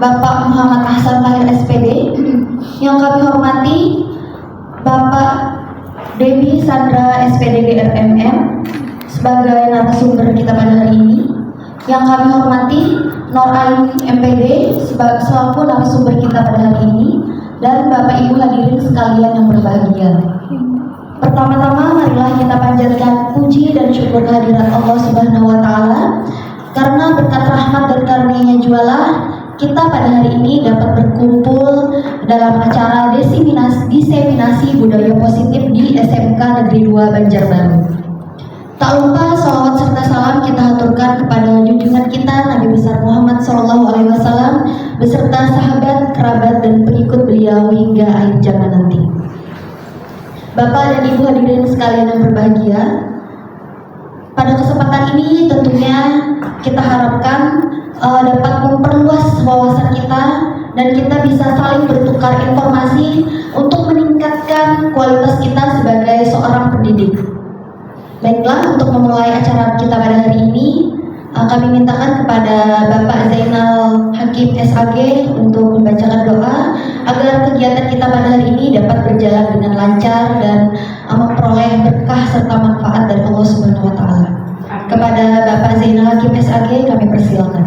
Bapak Muhammad Ahsan Tahir SPD. Yang kami hormati Bapak Debbie Sandra SPD DRMM sebagai narasumber kita pada hari ini. Yang kami hormati Nur Ain MPD selaku narasumber kita pada hari ini, dan Bapak Ibu hadirin sekalian yang berbahagia. Pertama-tama marilah kita panjatkan puji dan syukur kehadirat Allah Subhanahu wa taala, karena berkat rahmat dan karunia-Nya jualah kita pada hari ini dapat berkumpul dalam acara diseminasi budaya positif di SMK Negeri 2 Banjarbaru. Tak lupa salawat serta salam kita haturkan kepada junjungan kita Nabi besar Muhammad SAW beserta sahabat, kerabat, dan pengikut beliau hingga akhir zaman nanti. Bapak dan Ibu hadirin sekalian yang berbahagia, pada kesempatan ini tentunya kita harapkan dapat memperluas wawasan kita dan kita bisa saling bertukar informasi untuk meningkatkan kualitas kita sebagai seorang pendidik. Baiklah, untuk memulai acara kita pada hari ini, kami mintakan kepada Bapak Zainal Hakim SAG untuk membacakan doa agar kegiatan kita pada hari ini dapat berjalan dengan lancar dan memperoleh berkah serta manfaat dari Allah Subhanahu wa taala. Kepada Bapak Zainal Hakim SAG kami persilakan.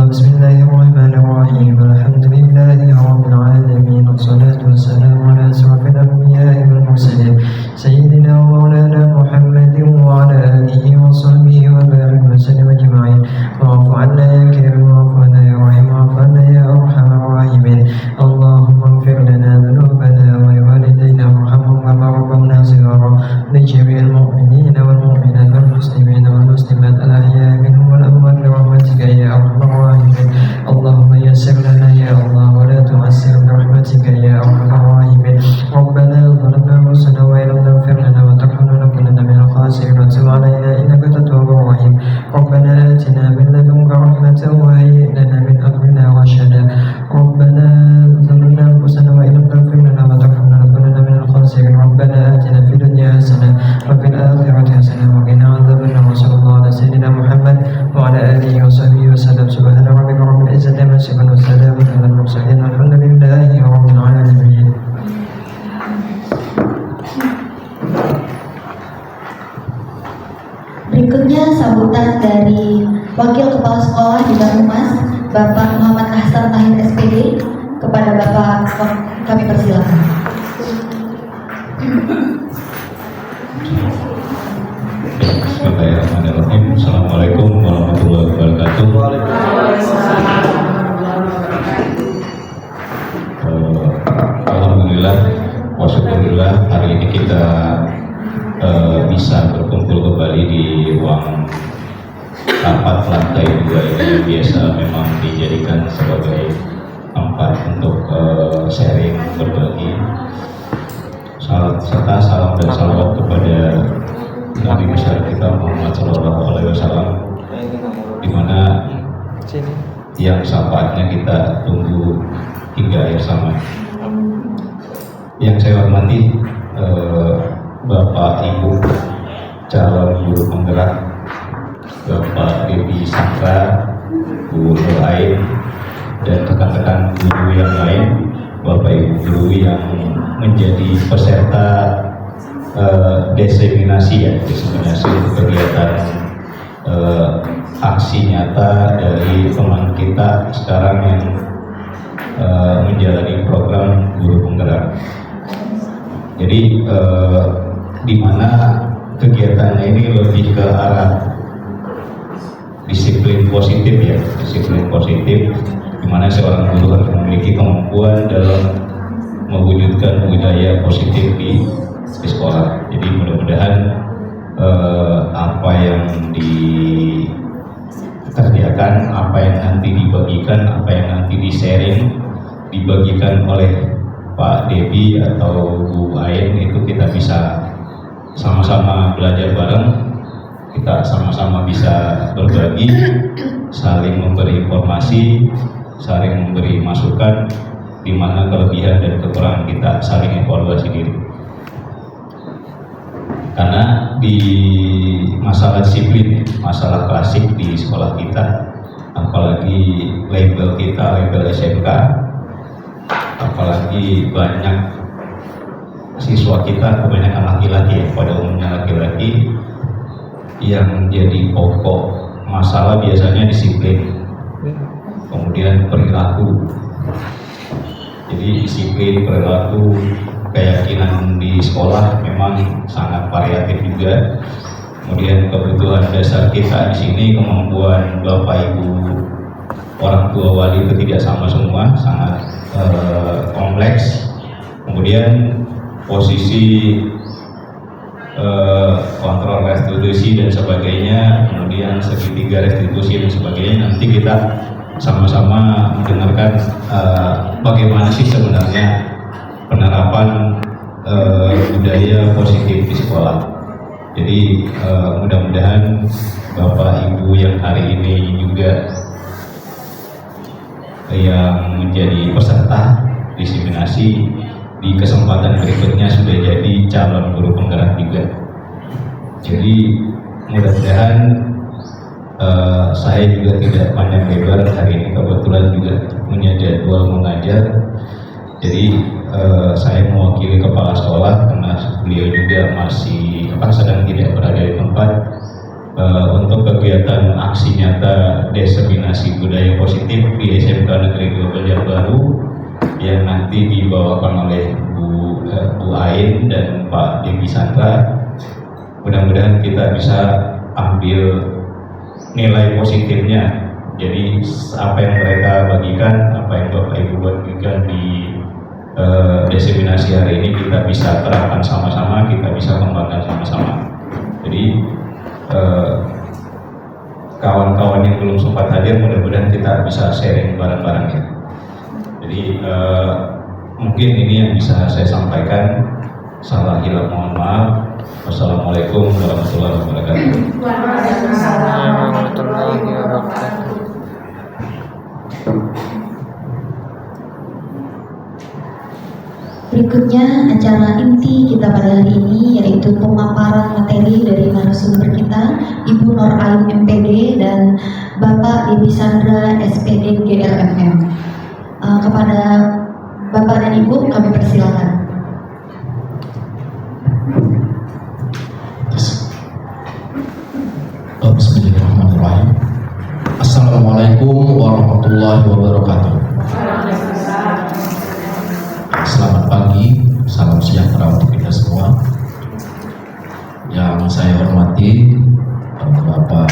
Bismillahirrahmanirrahim. Alhamdulillahi rabbil alamin. Wassalatu wassalamu ala asyrafil anbiya'i wal mursalin sayyidina wa maulana Muhammadin wa ala alihi wa sahbihi wa barik wa sallim ajma'in. Wa'fu 'anna ya karim wa'fu 'anna ya rahim wa'fu 'anna ya arhamar rahimin. Allahumma ighfir lana dhunubana wa liwalidayna warhamhum kama rabbawna shighara. Li jami'il mu'minina wal mu'minat wal muslimina wal muslimat al ahya'i minhum wal amwat bi rahmatika ya arhamar rahimin. Allahumma yassir lana ya Allah wa la tu'assir bi rahmatika ya arhamar rahimin. Rabbana zalamna anfusana wa illam taghfir lana wa tarhamna lanakunanna minal khasirin. Wa tub 'alaina innaka tawwabur rahim. Rabbana atina min ladunka rahmatan wa hayyi' lana min amrina rashada. Rabbana zalamna anfusana wa illam taghfir lana wa tarhamna lanakunanna minal khasirin. Rabbana atina fid dunya hasanah wa fil akhirati hasanah wa qina adzabannar. Sallallahu ala sayyidina Muhammad wa ala alihi wa sahbihi wa sallam. Subhana rabbika rabbil izzati amma yasifun wa salamun alal mursalin walhamdulillahi rabbil alamin. Berikutnya sambutan dari Wakil Kepala Sekolah di Humas, Bapak Muhammad Ahsan Tahir SPD. Kepada Bapak kami persilakan. Bismillahirrahmanirrahim. Assalamualaikum warahmatullahi wabarakatuh. Alhamdulillah wasyukurillah, hari ini kita bisa berkumpul kembali di ruang rapat lantai 2 ini yang biasa memang dijadikan sebagai tempat untuk sharing, berbagi, serta salam dan salawat kepada Nabi besar kita Muhammad Sallallahu Alaihi Wasallam, di mana yang syafaatnya kita tunggu hingga akhir zaman. Yang saya hormati Bapak Ibu calon guru penggerak, Bapak Debbie Sandra, Bu Nur Ain, dan rekan-rekan guru yang lain, Bapak Ibu guru yang menjadi peserta diseminasi untuk kegiatan aksi nyata dari teman kita sekarang yang menjalani program guru penggerak. Jadi di mana kegiatannya ini lebih ke arah disiplin positif ya, disiplin positif, di mana seorang guru harus memiliki kemampuan dalam mewujudkan budaya positif di sekolah. Jadi mudah-mudahan apa yang dikerjakan, apa yang nanti dibagikan, apa yang nanti di-sharing, dibagikan oleh Pak Debbie atau Bu Ain, itu kita bisa sama-sama belajar bareng, kita sama-sama bisa berbagi saling memberi informasi, saling memberi masukan, di mana kelebihan dan kekurangan kita, saling evaluasi diri. Karena di masalah disiplin, masalah klasik di sekolah kita, apalagi label kita, label SMK, apalagi banyak siswa kita kebanyakan laki-laki, pada umumnya laki-laki, yang jadi pokok masalah biasanya disiplin, kemudian perilaku. Jadi disiplin, perilaku, keyakinan di sekolah memang sangat variatif juga. Kemudian kebutuhan dasar kita di sini, kemampuan Bapak Ibu orang tua wali itu tidak sama semua, sangat kompleks. Kemudian posisi kontrol restitusi dan sebagainya, kemudian segitiga restitusi dan sebagainya, nanti kita sama-sama mendengarkan bagaimana sih sebenarnya penerapan budaya positif di sekolah. Jadi mudah-mudahan Bapak Ibu yang hari ini juga yang menjadi peserta diseminasi di kesempatan berikutnya sudah jadi calon guru penggerak juga. Jadi mudah-mudahan saya juga tidak panjang lebar hari ini, kebetulan juga punya jadwal mengajar. Jadi saya mewakili kepala sekolah karena beliau juga masih sedang tidak berada di tempat untuk kegiatan aksi nyata diseminasi budaya positif di SMK Negeri 2 Banjarbaru yang nanti dibawakan oleh Bu Ain dan Pak Debi Sandra. Mudah-mudahan kita bisa ambil nilai positifnya. Jadi apa yang mereka bagikan, apa yang Bapak Ibu bagikan di diseminasi hari ini kita bisa terapkan sama-sama, kita bisa kembangkan sama-sama. Jadi kawan-kawan yang belum sempat hadir, mudah-mudahan kita bisa sharing bareng-bareng ya. Jadi mungkin ini yang bisa saya sampaikan. Salah hilaf mohon maaf. Wassalamualaikum warahmatullahi wabarakatuh. Waalaikumsalam warahmatullahi wabarakatuh. Berikutnya acara inti kita pada hari ini yaitu pemaparan materi dari narasumber kita, Ibu Nur Ain MPD dan Bapak Debi Sandra SPD GRMM. Kepada Bapak dan Ibu kami persilakan. Bismillahirrahmanirrahim. Assalamualaikum warahmatullahi wabarakatuh. Selamat pagi, salam sejahtera untuk kita semua. Yang saya hormati Bapak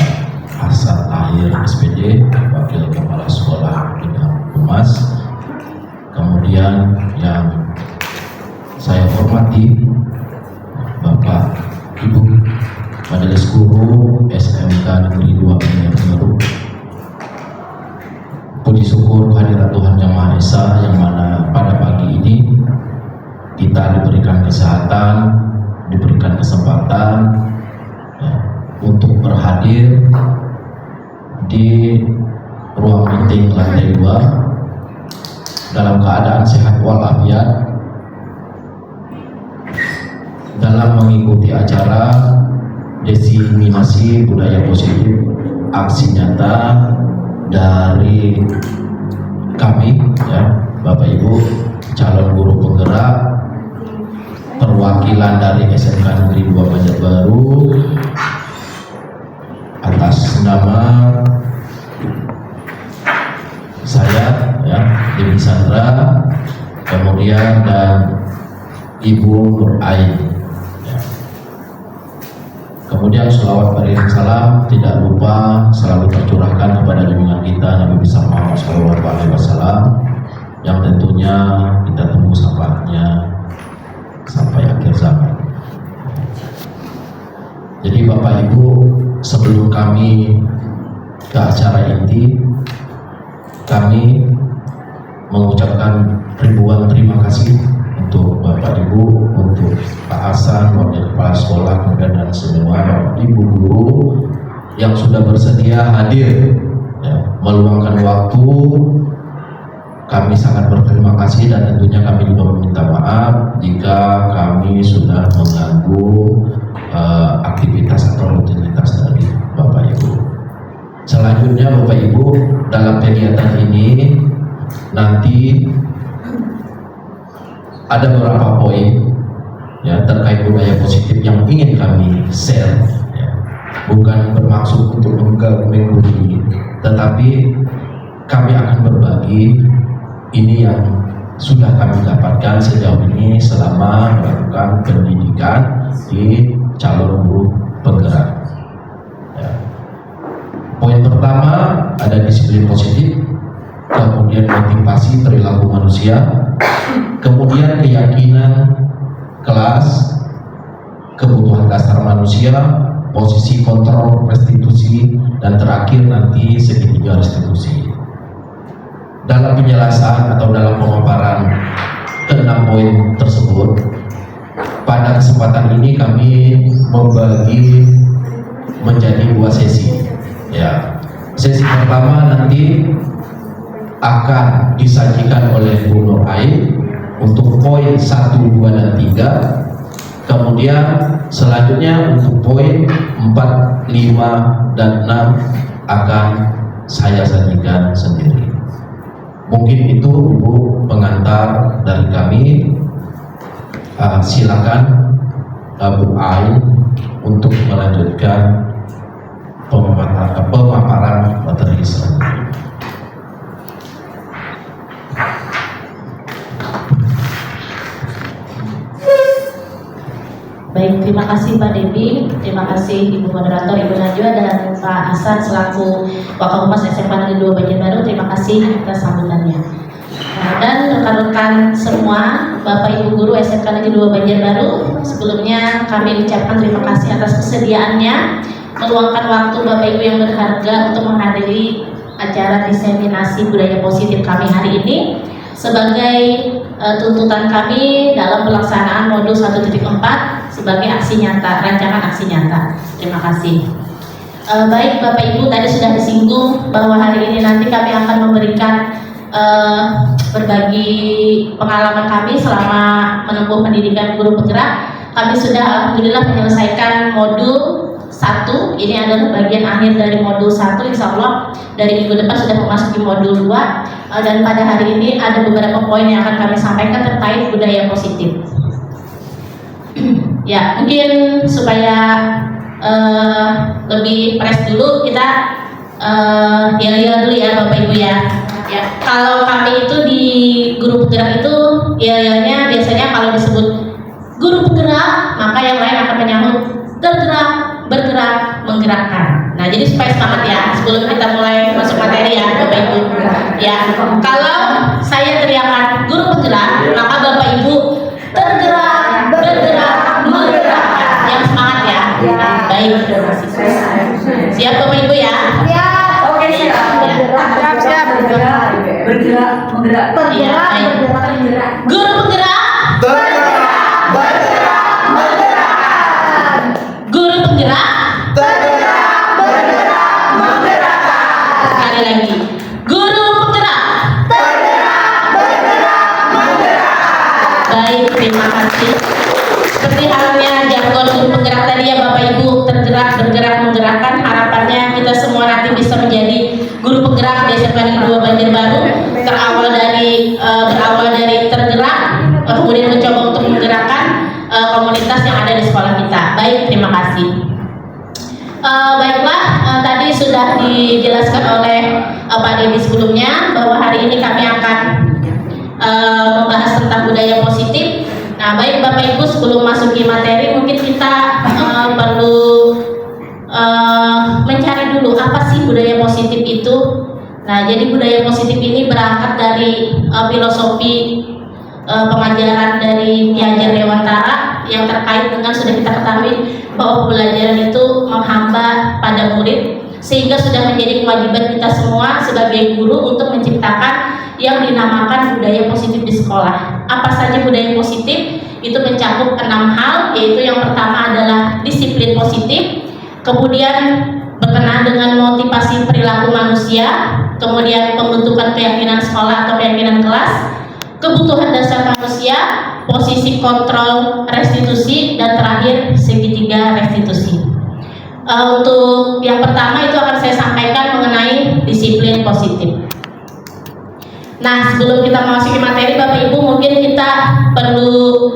Hasan Tahir SPD, Wakil Kepala Sekolah Bidang Humas. Kemudian yang saya hormati Bapak Ibu Majelis Guru SMK Negeri 2 Banjarbaru. Puji syukur kehadirat Tuhan Yang Maha Esa, yang mana pada pagi ini kita diberikan kesehatan, diberikan kesempatan ya, untuk berhadir di ruang meeting lantai 2 dalam keadaan sehat walafiat dalam mengikuti acara diseminasi budaya positif aksi nyata dari kami ya, Bapak Ibu calon guru penggerak perwakilan dari SMK Negeri 2 Banjarbaru atas nama saya ya, Debi Sandra, kemudian dan Ibu Nur Ain. Kemudian sholawat beriring salam tidak lupa selalu tercurahkan kepada junjungan kita Nabi besar Muhammad SAW, yang tentunya kita tunggu syafaatnya sampai akhir zaman. Jadi Bapak Ibu, sebelum kami ke acara inti, kami mengucapkan ribuan terima kasih untuk Bapak Ibu, untuk Pak Hasan, Wakil Kepala Sekolah, kemudian dan semua Bapak Ibu guru yang sudah bersedia hadir ya, meluangkan waktu. Kami sangat berterima kasih dan tentunya kami juga meminta maaf jika kami sudah mengganggu aktivitas atau rutinitas dari Bapak Ibu. Selanjutnya Bapak Ibu, dalam kegiatan ini nanti ada beberapa poin ya terkait budaya positif yang ingin kami share ya. Bukan bermaksud untuk menggurui, tetapi kami akan berbagi ini yang sudah kami dapatkan sejauh ini selama melakukan pendidikan di calon guru penggerak ya. Poin pertama ada disiplin positif, kemudian motivasi perilaku manusia, kemudian keyakinan kelas, kebutuhan dasar manusia, posisi kontrol restitusi, dan terakhir nanti segitiga restitusi. Dalam penjelasan atau dalam pemaparan ke-6 poin tersebut, pada kesempatan ini kami membagi menjadi 2 sesi ya. Sesi pertama nanti akan disajikan oleh Bu Nur Ain untuk poin 1, 2, dan 3. Kemudian selanjutnya untuk poin 4, 5, dan 6 akan saya sajikan sendiri. Mungkin itu Ibu pengantar dari kami. Silakan Bu Ain untuk melanjutkan pemaparan materi selanjutnya. Baik, terima kasih Pak Debi, terima kasih Ibu Moderator, Ibu Najwa, dan Pak Hasan selaku Wakil Humas SMA Negeri 2 Banjarbaru. Terima kasih atas sambutannya. Dan rekan-rekan semua, Bapak Ibu Guru SMK Negeri 2 Banjarbaru, sebelumnya kami ucapkan terima kasih atas kesediaannya meluangkan waktu Bapak Ibu yang berharga untuk menghadiri acara diseminasi budaya positif kami hari ini sebagai tuntutan kami dalam pelaksanaan modul 1.4 sebagai aksi nyata, rancangan aksi nyata. Terima kasih. Baik Bapak Ibu, tadi sudah disinggung bahwa hari ini nanti kami akan memberikan berbagi pengalaman kami selama menempuh pendidikan guru penggerak. Kami sudah alhamdulillah menyelesaikan modul 1. Ini adalah bagian akhir dari modul 1. Insya Allah dari minggu depan sudah memasuki modul 2. Dan pada hari ini ada beberapa poin yang akan kami sampaikan terkait budaya positif. Ya, mungkin supaya lebih fresh dulu kita yel-yel dulu ya Bapak Ibu ya. Ya, kalau kami itu di guru penggerak itu yel-yelnya biasanya kalau disebut guru penggerak, maka yang lain akan menyambut tergerak, bergerak, menggerakkan. Nah, jadi supaya semangat ya sebelum kita mulai masuk materi ya Bapak Ibu. Ya, kalau saya teriakan guru penggerak, maka Bapak Ibu tergerak, bergerak, menggerakkan. Yang semangat ya. Nah, baik. Siap Bapak Ibu ya? Oke, siap. Siap. Bergerak, menggerak. Iya, baik. Guru penggerak. Guru penggerak. Sekali lagi. Guru penggerak. Baik, terima kasih. Seperti halnya jargon guru penggerak tadi ya Bapak Ibu, tergerak, bergerak, menggerakkan. Harapannya kita semua nanti bisa menjadi guru penggerak di SMK Negeri 2 Banjarbaru. Berawal dari tergerak, kemudian mencoba untuk menggerakkan komunitas yang ada di sekolah kita. Baik, terima kasih. Baiklah, tadi sudah dijelaskan oleh Pak Debi sebelumnya bahwa hari ini kami akan membahas tentang budaya positif. Nah, baik Bapak Ibu, sebelum masuki materi mungkin kita perlu mencari dulu apa sih budaya positif itu. Nah, jadi budaya positif ini berangkat dari filosofi pengajaran dari Ki Hajar Dewantara yang terkait dengan sudah kita ketahui bahwa pembelajaran itu menghamba pada murid, sehingga sudah menjadi kewajiban kita semua sebagai guru untuk menciptakan yang dinamakan budaya positif di sekolah. Apa saja budaya positif? Itu mencakup 6 hal, yaitu yang pertama adalah disiplin positif, kemudian berkenaan dengan motivasi perilaku manusia, kemudian pembentukan keyakinan sekolah atau keyakinan kelas, kebutuhan dasar manusia, posisi kontrol restitusi, dan terakhir segitiga restitusi. Untuk yang pertama itu akan saya sampaikan mengenai disiplin positif. Nah, sebelum kita memasuki materi, Bapak Ibu, mungkin kita perlu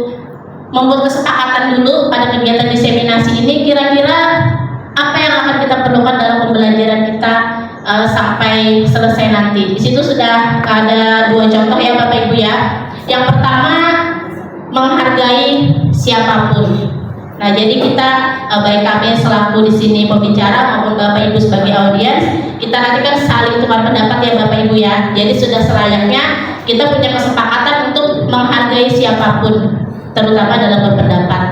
membuat kesepakatan dulu pada kegiatan diseminasi ini. Kira-kira apa yang akan kita perlukan dalam pembelajaran kita sampai selesai nanti. Di situ sudah ada 2 contoh ya Bapak Ibu ya. Yang pertama, menghargai siapapun. Nah, jadi kita baik kami selaku di sini pembicara maupun Bapak Ibu sebagai audiens, kita nanti kan saling tukar pendapat ya Bapak Ibu ya. Jadi sudah selayaknya kita punya kesepakatan untuk menghargai siapapun, terutama dalam berpendapat.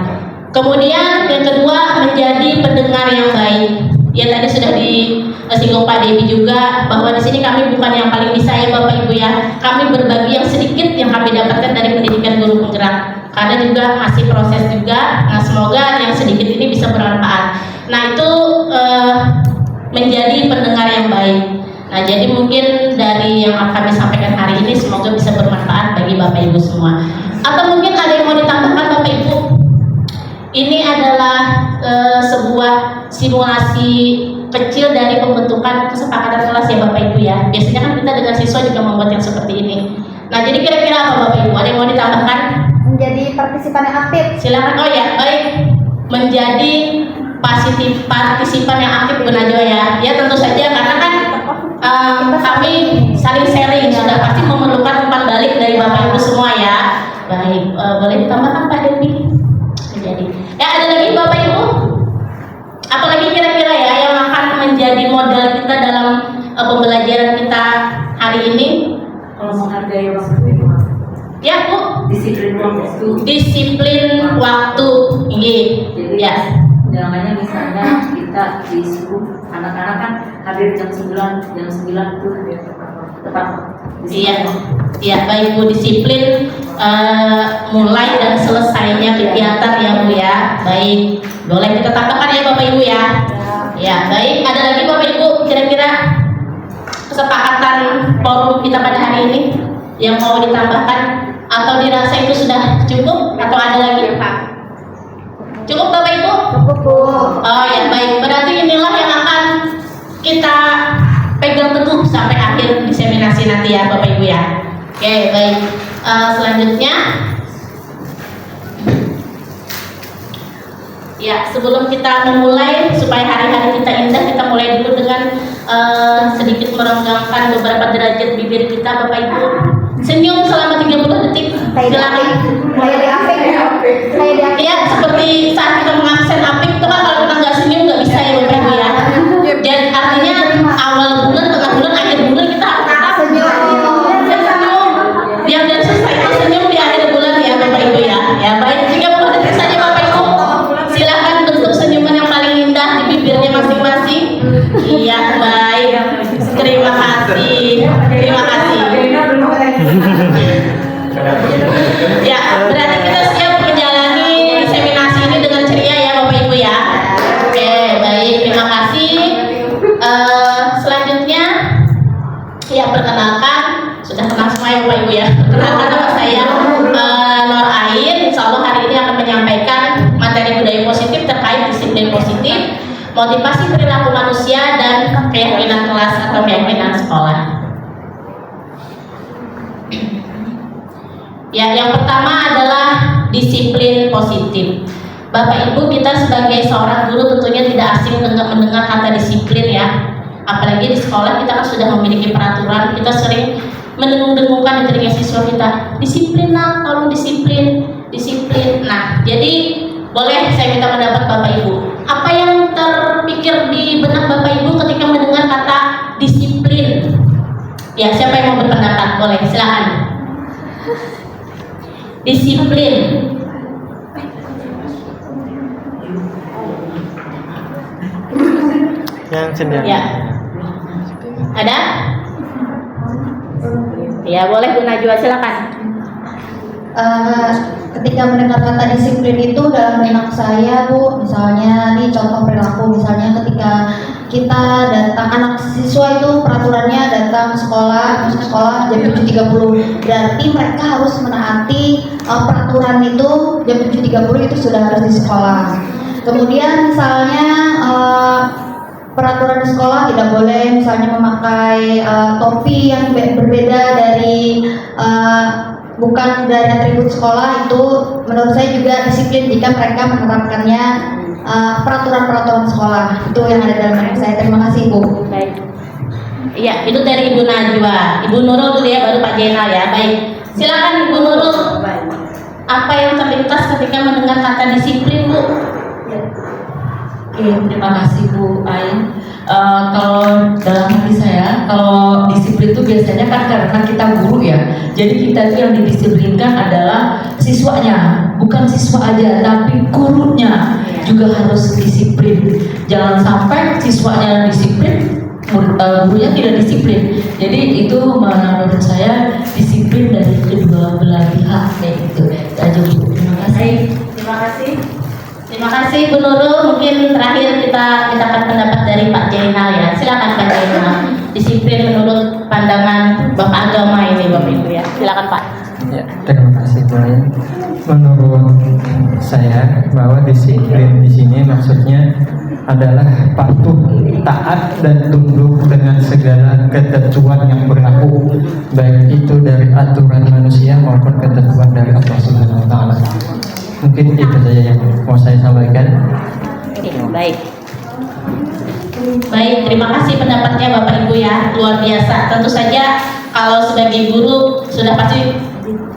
Kemudian yang kedua, menjadi pendengar yang baik. Ya tadi sudah disinggung Pak Debi juga bahwa di sini kami bukan yang paling bisa ya Bapak Ibu ya. Kami berbagi yang sedikit yang kami dapatkan dari pendidikan guru penggerak. Karena juga masih proses juga. Nah, semoga yang sedikit ini bisa bermanfaat. Nah, itu menjadi pendengar yang baik. Nah, jadi mungkin dari yang akan kami sampaikan hari ini semoga bisa bermanfaat bagi Bapak Ibu semua. Atau mungkin ada yang mau ditambahkan Bapak Ibu? Ini adalah sebuah simulasi kecil dari pembentukan kesepakatan kelas ya Bapak Ibu ya. Biasanya kan kita dengan siswa juga membuat yang seperti ini. Nah, jadi kira-kira apa Bapak Ibu? Ada yang mau ditambahkan? Menjadi partisipan yang aktif. Silakan. Oh ya, baik. Menjadi partisipan yang aktif Bu Najwa ya. Ya tentu saja karena kan kami saling sharing, sudah pasti memerlukan umpan balik dari Bapak Ibu semua ya. Baik, boleh ditambahkan Pak Debi? Jadi, ya ada lagi Bapak Ibu? Apalagi kira-kira ya yang akan menjadi modal kita dalam pembelajaran kita hari ini? Kalau menghargai waktu, Ya Bu, disiplin waktu. disiplin waktu. Jadi Ya. jangannya misalnya kita di subuh, anak-anak kan hadir jam 9 tuh tepat. Iya, iya baik Bu, disiplin mulai dan selesainya kegiatan ya Bu ya. Baik, boleh kita tambahkan ya Bapak Ibu ya. Ya baik, ada lagi Bapak Ibu kira-kira kesepakatan forum kita pada hari ini yang mau ditambahkan atau dirasa itu sudah cukup atau ada lagi Pak? Cukup Bapak Ibu? Cukup Bu. Oh ya baik, berarti inilah yang akan kita pegang teguh sampai akhir diseminasi nanti ya Bapak Ibu ya. Oke baik, selanjutnya ya sebelum kita memulai supaya hari-hari kita indah, kita mulai dulu dengan sedikit merenggangkan beberapa derajat bibir kita Bapak Ibu. Senyum selama 30 detik. Silakan. Kayak di apik ya. Kayak di apik. Ya seperti saat kita mengabsen apik itu kan kalau kita nggak senyum nggak bisa ya Bapak Ibu ya. Dan artinya awal bulan, tengah bulan, akhir bulan kita harus tetap senyum. Biar dan selesai itu senyum di akhir bulan ya Bapak Ibu ya. Ya baik, 30 detik saja Bapak Ibu. Silakan bentuk senyuman yang paling indah di bibirnya masing-masing. Iya baik. Terima kasih. Terima kasih. Ya, berarti kita siap menjalani diseminasi ini dengan ceria ya Bapak Ibu ya. Oke, baik, terima kasih. Selanjutnya, ya perkenalkan, sudah kenal semua ya Bapak Ibu ya. Perkenalkan nama saya Nur Ain. Insya Allah hari ini akan menyampaikan materi budaya positif terkait disiplin positif, motivasi perilaku manusia dan keyakinan kelas atau keyakinan sekolah. Ya, yang pertama adalah disiplin positif. Bapak Ibu, kita sebagai seorang guru tentunya tidak asing mendengar kata disiplin ya. Apalagi di sekolah kita kan sudah memiliki peraturan, kita sering mendengung-dengungkan di telinga siswa kita. Disiplin nak, tolong disiplin, disiplin. Nah, jadi boleh saya minta pendapat Bapak Ibu. Apa yang terpikir di benak Bapak Ibu ketika mendengar kata disiplin? Ya, siapa yang mau berpendapat? Boleh, silakan. Disiplin. Yang sendiri. Ya. Ada? Ya, boleh Bu Najwa, silakan. Ketika mendengar kata disiplin itu dalam benak saya Bu, misalnya nih contoh perilaku, misalnya ketika kita datang, anak siswa itu peraturannya datang masuk sekolah jam 7.30. Berarti mereka harus menaati peraturan itu jam 7.30 itu sudah harus di sekolah. Kemudian misalnya peraturan di sekolah tidak boleh misalnya memakai topi yang berbeda dari bukan dari atribut sekolah. Itu menurut saya juga disiplin jika mereka menerapkannya peraturan-peraturan sekolah. Itu yang ada dalam menurut saya. Terima kasih Bu. Baik. Iya, itu dari Ibu Najwa. Ibu Nurul dulu ya, baru Pak Jenal ya. Baik. Silakan Ibu Nurul. Apa yang terlintas ketika mendengar kata disiplin, Bu? Oke, terima kasih Bu Ain. Kalau dalam hati saya, kalau disiplin itu biasanya kan karena kita guru ya. Jadi kita itu yang didisiplinkan adalah siswanya, bukan siswa aja, tapi gurunya juga harus disiplin. Jangan sampai siswanya disiplin, gurunya tidak disiplin. Jadi itu menurut saya disiplin dari kedua belah pihak kayak gitu. Aja Bu. Terima kasih. Terima kasih. Terima kasih Bu Nurul. Mungkin terakhir kita mintakan pendapat dari Pak Jainal ya. Silakan Pak Jainal. Disiplin menurut pandangan Bapak agama ini Bapak Ibu ya. Silakan Pak. Ya, terima kasih Bu Ain. Menurut saya bahwa disiplin di sini maksudnya adalah patuh, taat dan tunduk dengan segala ketentuan yang berlaku, baik itu dari aturan manusia maupun ketentuan dari Allah Subhanahu wa taala. Mungkin itu saja yang mau saya sampaikan. Oke, baik. Baik, terima kasih pendapatnya Bapak Ibu ya, luar biasa. Tentu saja kalau sebagai guru sudah pasti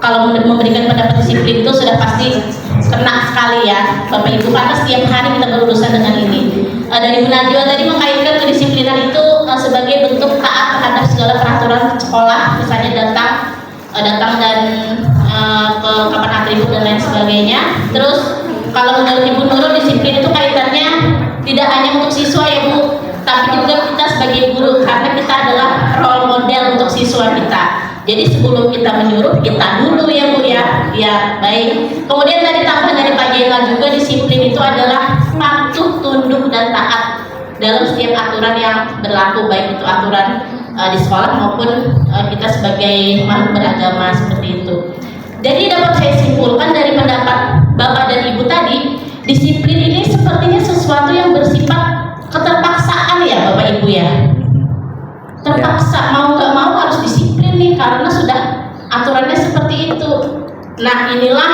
kalau memberikan pendapat disiplin itu sudah pasti kena sekali ya Bapak Ibu, karena setiap hari kita berurusan dengan ini. Dari Bu Najwa tadi mengkaitkan kedisiplinan itu sebagai bentuk taat terhadap segala peraturan sekolah, misalnya datang dan ke kapan atribut dan lain sebagainya. Terus kalau menurut Ibu Nurul, disiplin itu kaitannya tidak hanya untuk siswa ya Bu, tapi juga kita sebagai guru, karena kita adalah role model untuk siswa kita. Jadi sebelum kita menyuruh, kita dulu ya Bu ya. Ya, baik. Kemudian tadi tambahan dari Pak Jainal juga, disiplin itu adalah patuh, tunduk dan taat dalam setiap aturan yang berlaku, baik itu aturan di sekolah maupun kita sebagai makhluk beragama seperti itu. Jadi dapat saya simpulkan dari pendapat Bapak dan Ibu tadi, disiplin ini sepertinya sesuatu yang bersifat keterpaksaan ya Bapak Ibu ya. Terpaksa, mau nggak mau harus disiplin nih karena sudah aturannya seperti itu. Nah inilah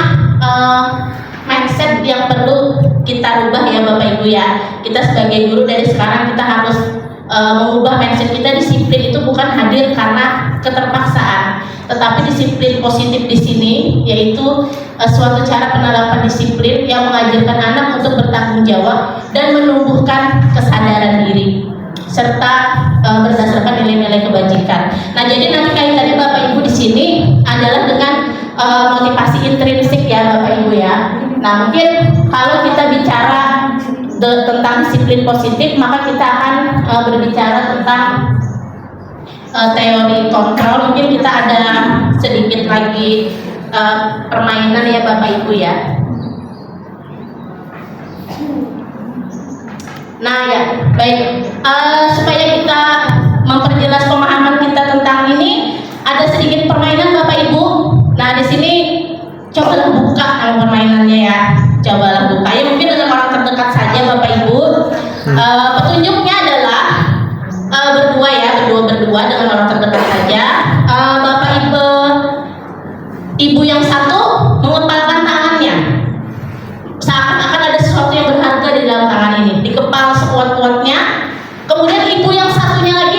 mindset yang perlu kita rubah ya Bapak Ibu ya. Kita sebagai guru dari sekarang kita harus mengubah mindset kita. Disiplin itu bukan hadir karena keterpaksaan, tetapi disiplin positif di sini yaitu suatu cara penerapan disiplin yang mengajarkan anak untuk bertanggung jawab dan menumbuhkan kesadaran diri serta berdasarkan nilai-nilai kebajikan. Nah, jadi nanti kaitannya Bapak Ibu di sini adalah dengan motivasi intrinsik ya Bapak Ibu ya. Nah, mungkin kalau kita bicara tentang disiplin positif, maka kita akan berbicara tentang teori kontrol. Mungkin kita ada sedikit lagi permainan ya Bapak Ibu ya. Nah ya, baik. Supaya kita memperjelas pemahaman kita tentang ini, ada sedikit permainan Bapak Ibu. Nah di sini cobalah buka nama permainannya ya. Cobalah buka ya, mungkin dengan orang terdekat saja Bapak Ibu. Petunjuknya adalah berdua ya, berdua dengan orang terdekat saja. Bapak Ibu yang satu mengepalkan tangannya, seakan-akan ada sesuatu yang berharga di dalam tangan ini, dikepal sekuat-kuatnya. Kemudian ibu yang satunya lagi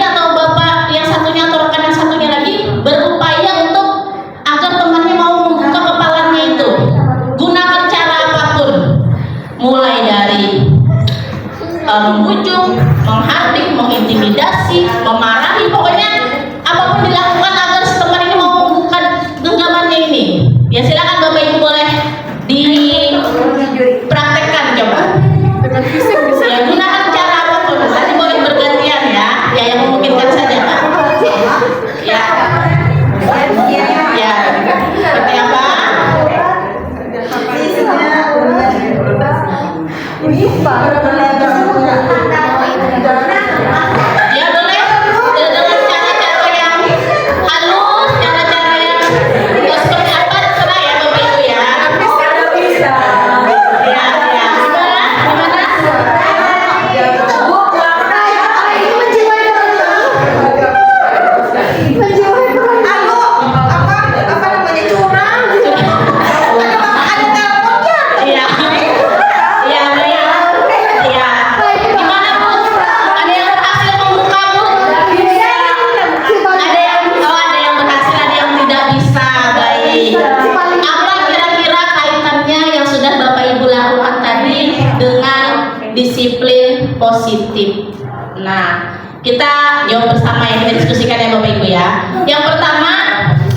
Kita jawab bersama ya, kita diskusikan ya Bapak Ibu ya. Yang pertama,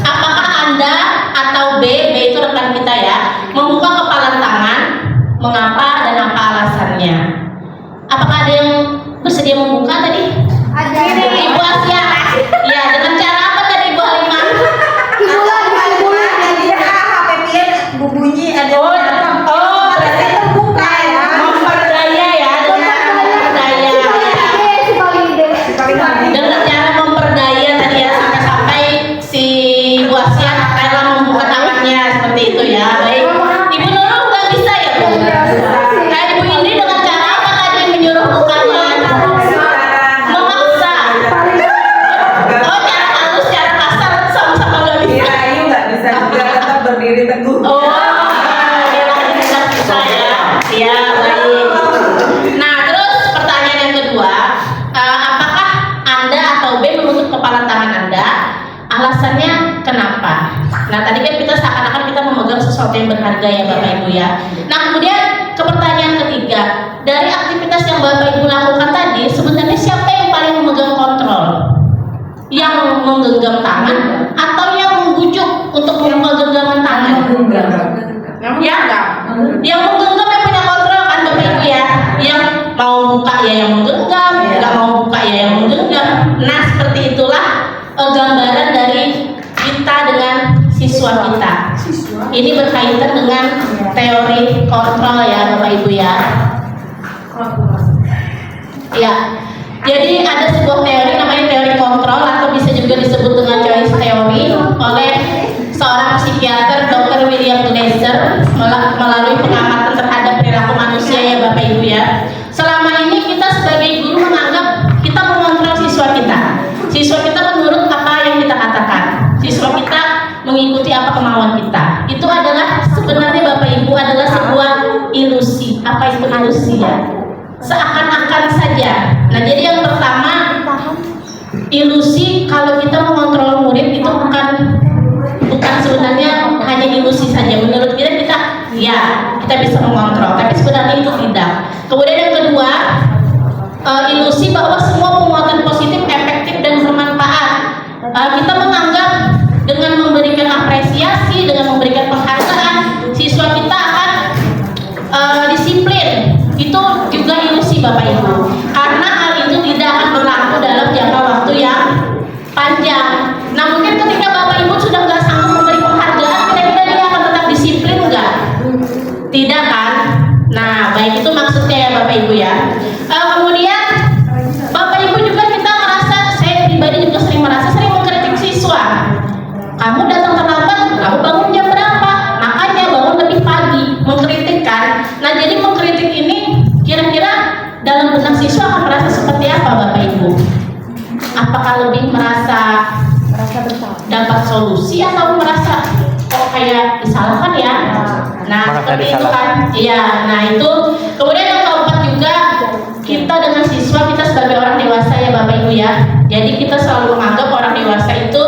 apakah Anda atau B itu rekan kita ya, membuka kepalan tangan, mengapa dan apa alasannya? Apakah ada yang bersedia membuka tadi? Ada. Ibu Asia. Ya, dengan cara apa tadi Ibu Halimah? Berarti terbuka ya. Memperdaya ya, dengan memperdaya ya. Dengan cara memperdaya tadi ya, sampai si Ibu Asia rela membuka tangannya seperti itu ya. Baik. Ibu Nurul nggak bisa ya Bu? Kayak Ibu Indri dengan cara apa tadi menyuruh bukanya? Memaksa. Oh, cara halus, cara kasar sama-sama nggak bisa. Oh, dia lagi tidak bisa ya. Iya, baik. Nah, terus pertanyaan yang kedua, apakah Anda atau B menutup kepala tangan Anda? Alasannya kenapa? Nah, tadi kan kita seakan-akan kita memegang sesuatu yang berharga ya Bapak Ibu ya. Nah, kemudian ke pertanyaan ketiga, dari aktivitas yang Bapak Ibu lakukan tadi, sebenarnya siapa yang paling memegang kontrol? Yang menggenggam tangan atau yang membujuk untuk membuka genggaman tangan? Ya enggak? Yang menggenggam yang punya kontrol kan Bapak Ibu ya. Yang mau buka ya yang menggenggam, nggak mau buka ya yang menggenggam. Nah, seperti itulah gambaran dari kita dengan siswa kita. Ini berkaitan dengan teori kontrol ya Bapak Ibu ya. Ya. Jadi ada sebuah teori namanya teori kontrol atau bisa juga disebut dengan choice theory oleh seorang psikiater Dr. William Glasser melalui pengamatan terhadap perilaku manusia ya Bapak Ibu ya. Selama ini kita sebagai guru menganggap kita mengontrol siswa kita. Siswa kita menurut apa yang kita katakan. Siswa kita mengikuti apa kemauan kita. Itu adalah sebenarnya Bapak Ibu adalah sebuah ilusi. Apa itu ilusi ya? Seakan-akan saja. Nah, jadi yang pertama, ilusi kalau kita mengontrol murid itu bukan sebenarnya hanya ilusi saja. Menurut kita ya kita bisa mengontrol, tapi sebenarnya itu tidak. Kemudian yang kedua, ilusi bahwa semua penguatan positif efektif dan bermanfaat. Kita menganggap dengan memberikan apresiasi, dengan memberikan penghargaan, siswa kita akan disiplin. Itu juga ilusi Bapak Ibu, karena hal itu tidak akan berlaku dalam jangka waktu yang panjang. Nah, mungkin ketika Bapak Ibu sudah nggak sanggup memberi penghargaan, kira-kira dia akan tetap disiplin nggak? Tidak kan? Nah, baik, itu maksudnya ya Bapak Ibu ya. Kemudian Bapak Ibu juga kita merasa, saya pribadi juga sering mengkritik siswa. Kamu datang terlambat, kamu bangun jam berapa? Makanya bangun lebih pagi, mengkritik kan? Nah, jadi mengkritik ini kira-kira dalam benak siswa akan merasa seperti apa Bapak Ibu? Apakah lebih merasa dapat solusi atau merasa kok kayak disalahkan ya? Nah, seperti itu kan? Iya, nah itu. Kemudian yang keempat juga, kita dengan siswa kita sebagai orang dewasa ya Bapak Ibu ya. Jadi kita selalu menganggap orang dewasa itu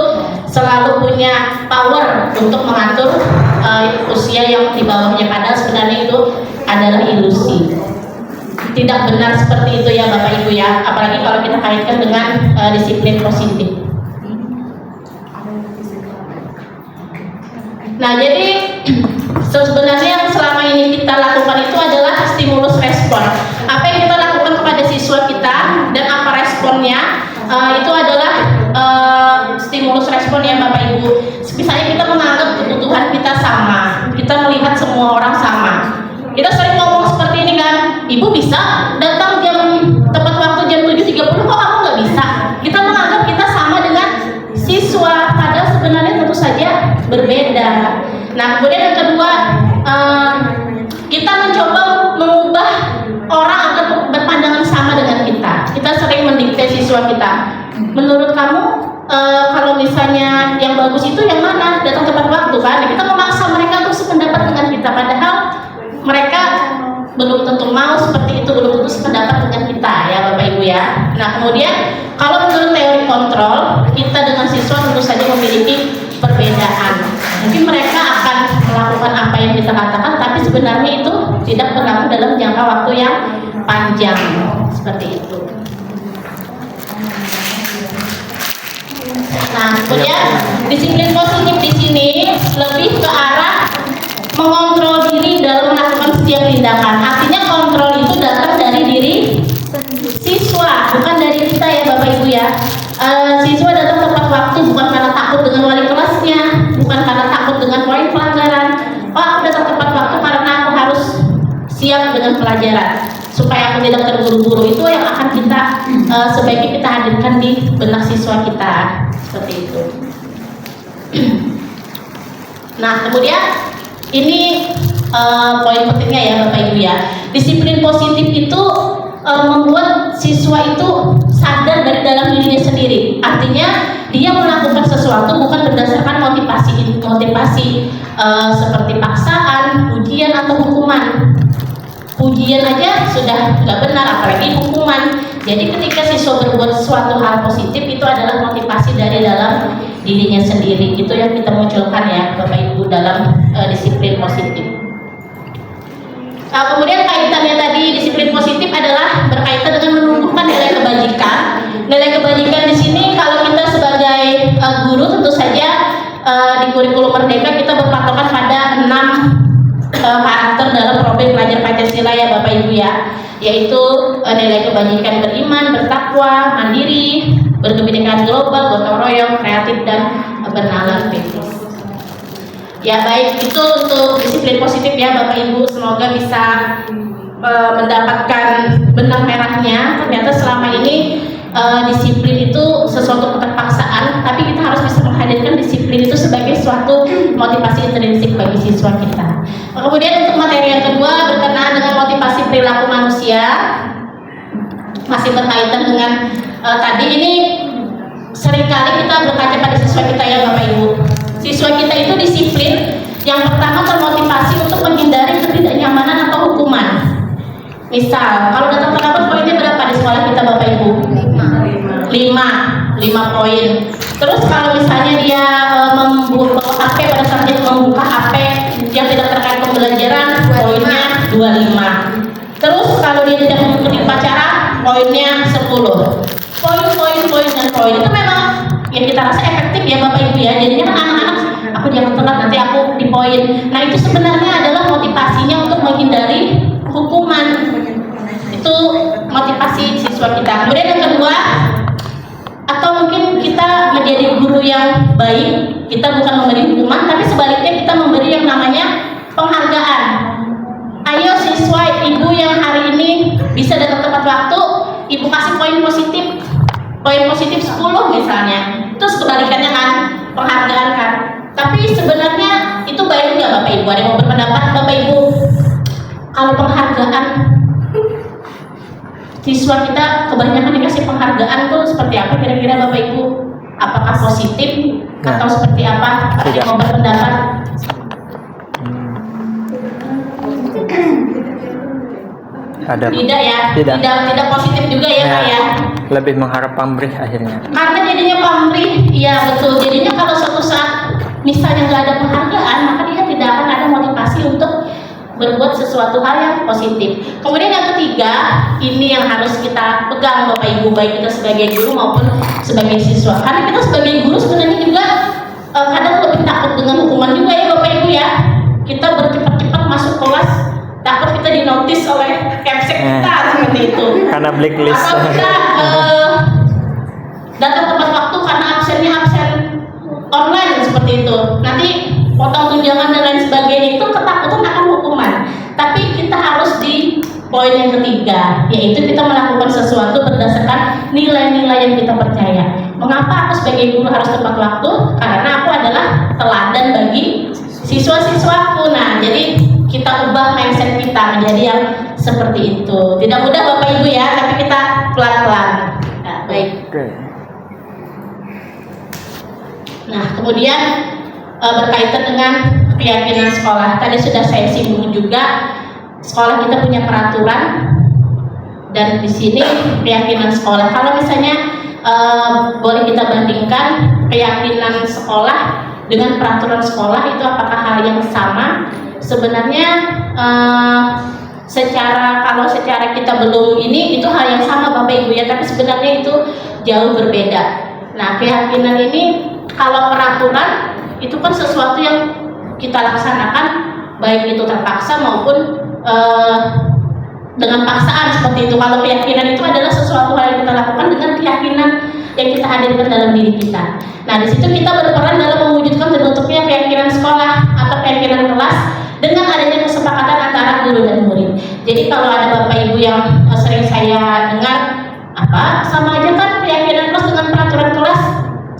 selalu punya power untuk mengatur usia yang di bawahnya, padahal sebenarnya itu adalah ilusi. Tidak benar seperti itu ya Bapak Ibu ya, apalagi kalau kita kaitkan dengan disiplin positif. Nah, jadi sebenarnya yang selama ini kita lakukan itu adalah stimulus respon. Apa yang kita lakukan kepada siswa kita dan apa responnya, itu adalah stimulus respon ya Bapak Ibu. Misalnya kita menganggap kebutuhan kita sama, kita melihat semua orang sama. Kita sering ngomong seperti ini kan, Ibu bisa datang tepat waktu jam 7.30, kok kamu nggak bisa? Kita menganggap kita sama dengan siswa, padahal sebenarnya tentu saja berbeda. Nah, kemudian yang kedua, kita mencoba mengubah orang agar berpandangan sama dengan kita. Kita sering mendikte siswa kita. Menurut kamu, kalau misalnya yang bagus itu yang mana? Datang tepat waktu kan? Kita memaksa mereka untuk sependapat dengan kita, padahal mereka belum tentu mau seperti itu, belum tentu sependapat dengan kita ya Bapak Ibu ya. Nah, kemudian kalau menurut teori kontrol, kita dengan siswa tentu saja memiliki perbedaan. Mungkin mereka akan melakukan apa yang kita katakan, tapi sebenarnya itu tidak berlaku dalam jangka waktu yang panjang seperti itu. Nah, kemudian disiplin positif di sini lebih ke arah mengontrol diri dalam melakukan setiap tindakan. Artinya kontrol itu datang dari diri siswa, bukan dari kita ya Bapak Ibu ya. Siswa datang tepat waktu bukan karena takut dengan wali kelasnya, bukan karena takut dengan poin pelajaran. Oh, aku datang tepat waktu karena aku harus siap dengan pelajaran supaya aku tidak terburu-buru. Itu yang akan kita sebaiknya kita hadirkan di benak siswa kita, seperti itu. Nah, kemudian ini poin pentingnya ya Bapak Ibu ya. Disiplin positif itu membuat siswa itu sadar dari dalam dirinya sendiri. Artinya dia melakukan sesuatu bukan berdasarkan motivasi seperti paksaan, pujian atau hukuman. Pujian aja sudah nggak benar, apalagi hukuman. Jadi ketika siswa berbuat sesuatu hal positif itu adalah motivasi dari dalam dirinya sendiri. Itu yang kita munculkan ya Bapak Ibu dalam disiplin positif. Kemudian kaitannya tadi disiplin positif adalah berkaitan dengan menumbuhkan nilai kebajikan. Nilai kebajikan di sini kalau kita sebagai guru tentu saja di kurikulum Merdeka kita berpatokan pada 6 karakter dalam profil pelajar Pancasila ya Bapak Ibu ya, yaitu nilai kebajikan beriman, bertakwa, mandiri, berkebinekaan global, gotong royong, kreatif dan bernalar kritis. Ya baik, itu untuk disiplin positif ya Bapak Ibu, semoga bisa mendapatkan benang merahnya. Ternyata selama ini disiplin itu sesuatu keterpaksaan, tapi kita harus bisa menghadirkan disiplin itu sebagai suatu motivasi intrinsik bagi siswa kita. Kemudian untuk materi yang kedua berkenaan dengan motivasi perilaku manusia, masih berkaitan dengan tadi ini seringkali kita berkaca pada siswa kita ya Bapak Ibu. Siswa kita itu disiplin yang pertama termotivasi untuk menghindari ketidaknyamanan atau hukuman. Misal, kalau datang terlambat poinnya berapa di sekolah kita Bapak Ibu? 5 poin. Terus kalau misalnya dia membuka HP pada saat dia membuka HP yang tidak terkait pembelajaran, poinnya 25. Terus kalau dia tidak mengikuti upacara, poinnya 10. Poin itu memang yang kita rasa efektif ya Bapak Ibu ya. Jadinya kan anak-anak, aku jangan telat nanti aku di poin. Nah itu sebenarnya adalah motivasinya untuk menghindari hukuman. Itu motivasi siswa kita. Kemudian yang kedua, atau mungkin kita menjadi guru yang baik, kita bukan memberi hukuman, tapi sebaliknya kita memberi yang namanya penghargaan. Ayo siswa ibu yang hari ini bisa datang tepat waktu, ibu kasih poin positif 10 misalnya. Terus kebalikannya kan, penghargaan kan. Tapi sebenarnya itu baik nggak Bapak Ibu? Ada yang mau berpendapat Bapak Ibu? Kalau penghargaan siswa kita kebanyakan dikasih penghargaan tuh seperti apa kira-kira Bapak Ibu? Apakah positif atau seperti apa? Ada yang mau berpendapat? Tidak ya? Tidak positif juga ya Pak ya? Lebih mengharap pamrih akhirnya. Karena jadinya pamrih, iya betul. Jadinya kalau suatu saat misalnya nggak ada penghargaan, maka dia tidak akan ada motivasi untuk berbuat sesuatu hal yang positif. Kemudian yang ketiga, ini yang harus kita pegang Bapak Ibu, baik kita sebagai guru maupun sebagai siswa. Karena kita sebagai guru sebenarnya juga kadang lebih takut dengan hukuman juga ya Bapak Ibu ya. Kita bercepat-cepat masuk kelas, takut kita dinotis oleh capsek kita seperti itu. Karena blacklist. Atau kita datang tepat waktu karena absennya absen online seperti itu. Nanti potong tunjangan dan lain sebagainya, itu ketakutan akan hukuman. Tapi kita harus di poin yang ketiga, yaitu kita melakukan sesuatu berdasarkan nilai-nilai yang kita percaya. Mengapa aku sebagai guru harus tepat waktu? Karena aku adalah teladan bagi siswa-siswaku. Nah, jadi kita ubah mindset kita menjadi yang seperti itu. Tidak mudah Bapak Ibu ya, tapi kita pelan-pelan. Nah, baik. Nah, kemudian berkaitan dengan keyakinan sekolah. Tadi sudah saya singgung juga, sekolah kita punya peraturan dan di sini keyakinan sekolah. Kalau misalnya boleh kita bandingkan keyakinan sekolah dengan peraturan sekolah, itu apakah hal yang sama? Sebenarnya kalau secara kita belum ini, itu hal yang sama Bapak Ibu ya, tapi sebenarnya itu jauh berbeda. Nah, keyakinan ini kalau peraturan itu kan sesuatu yang kita laksanakan baik itu terpaksa maupun dengan paksaan seperti itu. Kalau keyakinan itu adalah sesuatu hal yang kita lakukan dengan keyakinan yang kita hadirkan dalam diri kita. Nah, di situ kita berperan dalam mewujudkan terbentuknya keyakinan sekolah atau keyakinan kelas dengan adanya kesepakatan antara guru dan murid. Jadi kalau ada bapak ibu yang sering saya dengar, apa sama aja kan keyakinan kelas dengan peraturan kelas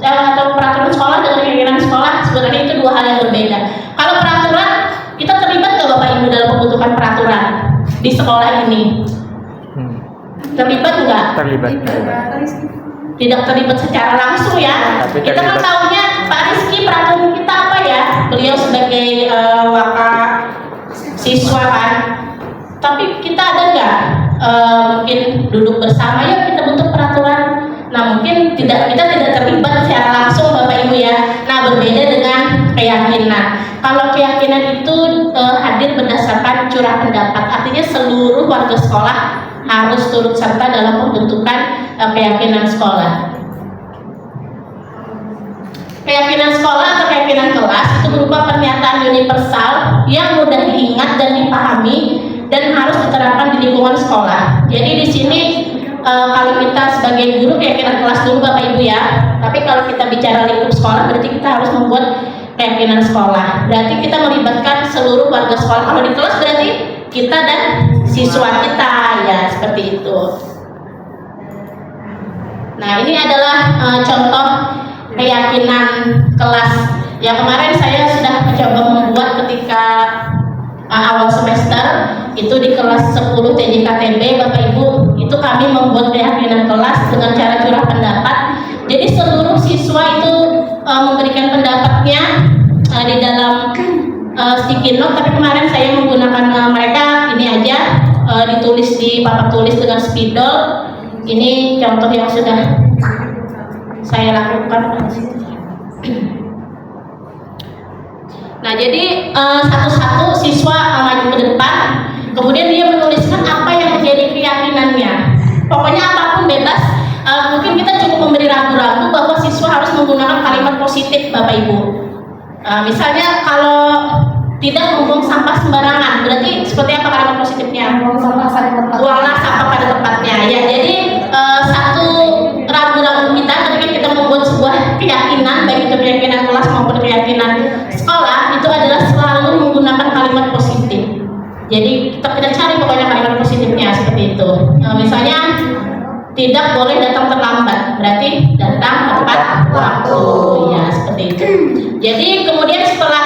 atau peraturan sekolah dengan keyakinan sekolah, sebenarnya itu dua hal yang berbeda. Kalau peraturan, kita terlibat nggak bapak ibu dalam pembentukan peraturan di sekolah ini? Terlibat nggak? Terlibat. Tidak terlibat secara langsung ya. Tapi Kita kan terlibat. tahunya Pak Rizky peraturan kita apa ya? Beliau sebagai waka siswa kan. Tapi kita ada nggak mungkin duduk bersama ya kita bentuk peraturan. Nah mungkin kita tidak terlibat secara langsung bapak ibu ya. Nah berbeda dengan keyakinan. Kalau keyakinan itu hadir berdasarkan curah pendapat, artinya seluruh warga sekolah harus turut serta dalam pembentukan keyakinan sekolah. Keyakinan sekolah atau keyakinan kelas itu berupa pernyataan universal yang mudah diingat dan dipahami dan harus diterapkan di lingkungan sekolah. Jadi di sini kalau kita sebagai guru keyakinan kelas dulu bapak ibu ya. Tapi kalau kita bicara lingkup sekolah berarti kita harus membuat keyakinan sekolah. Berarti kita melibatkan seluruh warga sekolah. Kalau di kelas berarti kita dan siswa kita ya seperti itu. Nah ini adalah contoh keyakinan kelas yang kemarin saya sudah mencoba membuat ketika awal semester itu di kelas 10 TJKTB Bapak Ibu, itu kami membuat keyakinan kelas dengan cara curah pendapat. Jadi seluruh siswa itu memberikan pendapatnya di dalam sticky note, tapi kemarin saya menggunakan mereka ini aja ditulis di papan tulis dengan spidol. Ini contoh yang sudah saya lakukan. Nah, jadi satu-satu siswa maju ke depan, kemudian dia menuliskan apa yang menjadi keyakinannya. Pokoknya apapun bebas. Mungkin kita cukup memberi ragu-ragu bahwa siswa harus menggunakan kalimat positif, Bapak Ibu. Misalnya kalau tidak membuang sampah sembarangan, berarti seperti apa kalimat positifnya? Buanglah sampah pada tempatnya. Ya, jadi satu ragu-ragu kita ketika kita membuat sebuah keyakinan, baik itu keyakinan kelas maupun keyakinan sekolah, itu adalah selalu menggunakan kalimat positif. Jadi kita cari pokoknya kalimat positifnya seperti itu. Misalnya tidak boleh datang terlambat, berarti datang tepat waktu, ya seperti itu. Jadi kemudian setelah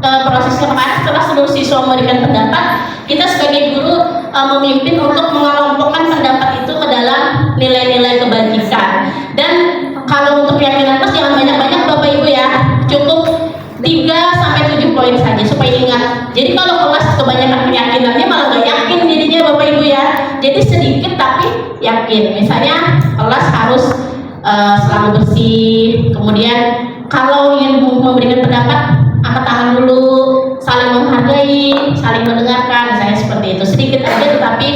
proses keempat, setelah seluruh siswa memberikan pendapat, kita sebagai guru memimpin untuk mengelompokkan pendapat itu ke dalam nilai-nilai kebajikan. Dan kalau untuk keyakinan kelas jangan banyak-banyak Bapak Ibu ya, cukup 3-7 poin saja supaya ingat. Jadi kalau kelas kebanyakan keyakinannya malah gak yakin jadinya Bapak Ibu ya. Jadi sedikit tapi yakin. Misalnya kelas harus selalu bersih. Kemudian kalau ingin memberikan pendapat, angkat tangan dulu, saling menghargai, saling mendengarkan, misalnya seperti itu. Sedikit aja tetapi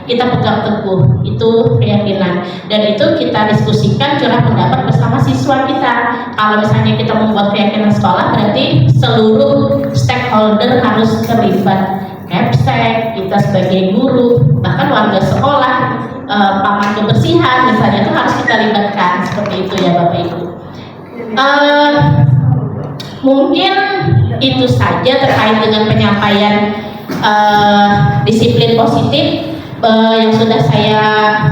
kita pegang teguh, itu keyakinan. Dan itu kita diskusikan curah pendapat bersama siswa kita. Kalau misalnya kita membuat keyakinan sekolah, berarti seluruh stakeholder harus terlibat. Kepsek, kita sebagai guru, bahkan warga sekolah, paman kebersihan misalnya itu harus kita libatkan. Seperti itu ya Bapak Ibu. Mungkin itu saja terkait dengan penyampaian disiplin positif yang sudah saya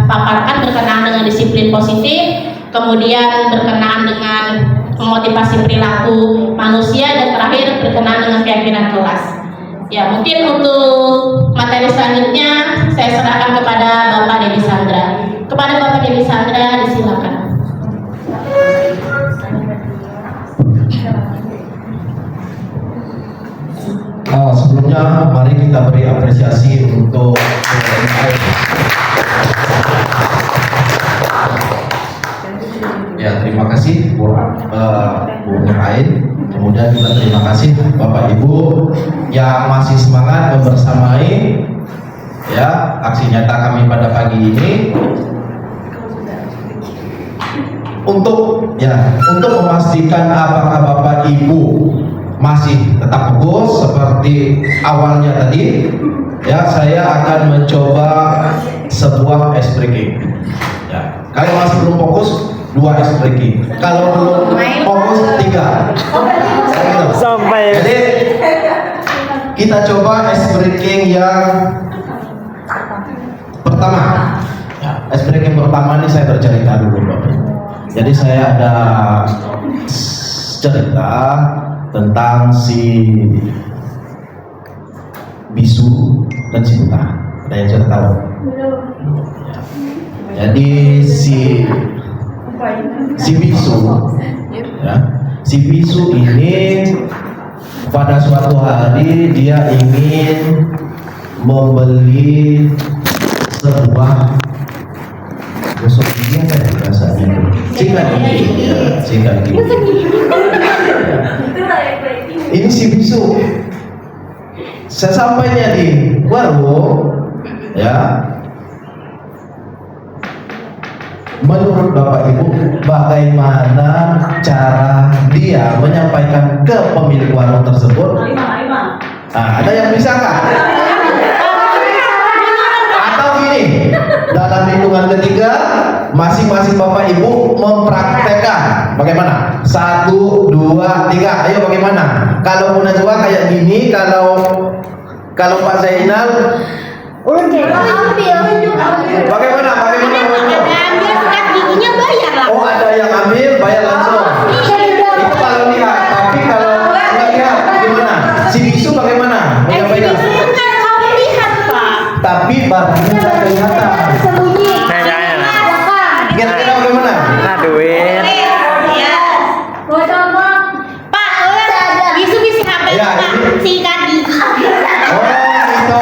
paparkan berkenaan dengan disiplin positif, kemudian berkenaan dengan memotivasi perilaku manusia, dan terakhir berkenaan dengan keyakinan kelas. Ya, mungkin untuk materi selanjutnya saya serahkan kepada Bapak Dewi Sandra. Kepada Bapak Dewi Sandra, disilakan. Sebelumnya mari kita beri apresiasi untuk ya, terima kasih Bu Nurain. Kemudian juga terima kasih Bapak Ibu yang masih semangat membersamai ya aksi nyata kami pada pagi ini. untuk memastikan apakah Bapak Ibu masih tetap fokus seperti awalnya tadi, ya, saya akan mencoba sebuah ice breaking. Ya, kalau masih belum fokus, 2 ice breaking. Kalau belum fokus, 3. Sampai. Jadi kita coba ice breaking yang pertama. Ya, ice breaking pertama ini saya bercerita dulu, Bapak. Jadi saya ada cerita tentang si bisu dan si buta. Ada yang sudah tahu? Jadi si bisu, ya, si bisu ini pada suatu hari dia ingin membeli sebuah gosok gigi apa ya rasanya? Sikat gigi. Ini si bisu. Sesampainya di warung, ya, menurut Bapak Ibu, bagaimana cara dia menyampaikan ke pemilik warung tersebut? Ada yang bisa nggak? Atau gini, dalam hitungan ketiga, masing-masing Bapak Ibu mempraktekkan bagaimana? 1, 2, 3. Ayo bagaimana? Kalau Najwa kayak gini, kalau Pak Zainal, bagaimana? Oh, ada yang ambil, bayar langsung. Itu kalau lihat, tapi kalau nggak lihat, gimana? Si bisu bagaimana? Menyampaikan. Tapi barunya nggak kelihatan. Kira-kira bagaimana? Nah, duit. Ya, ini. Oh, gitu.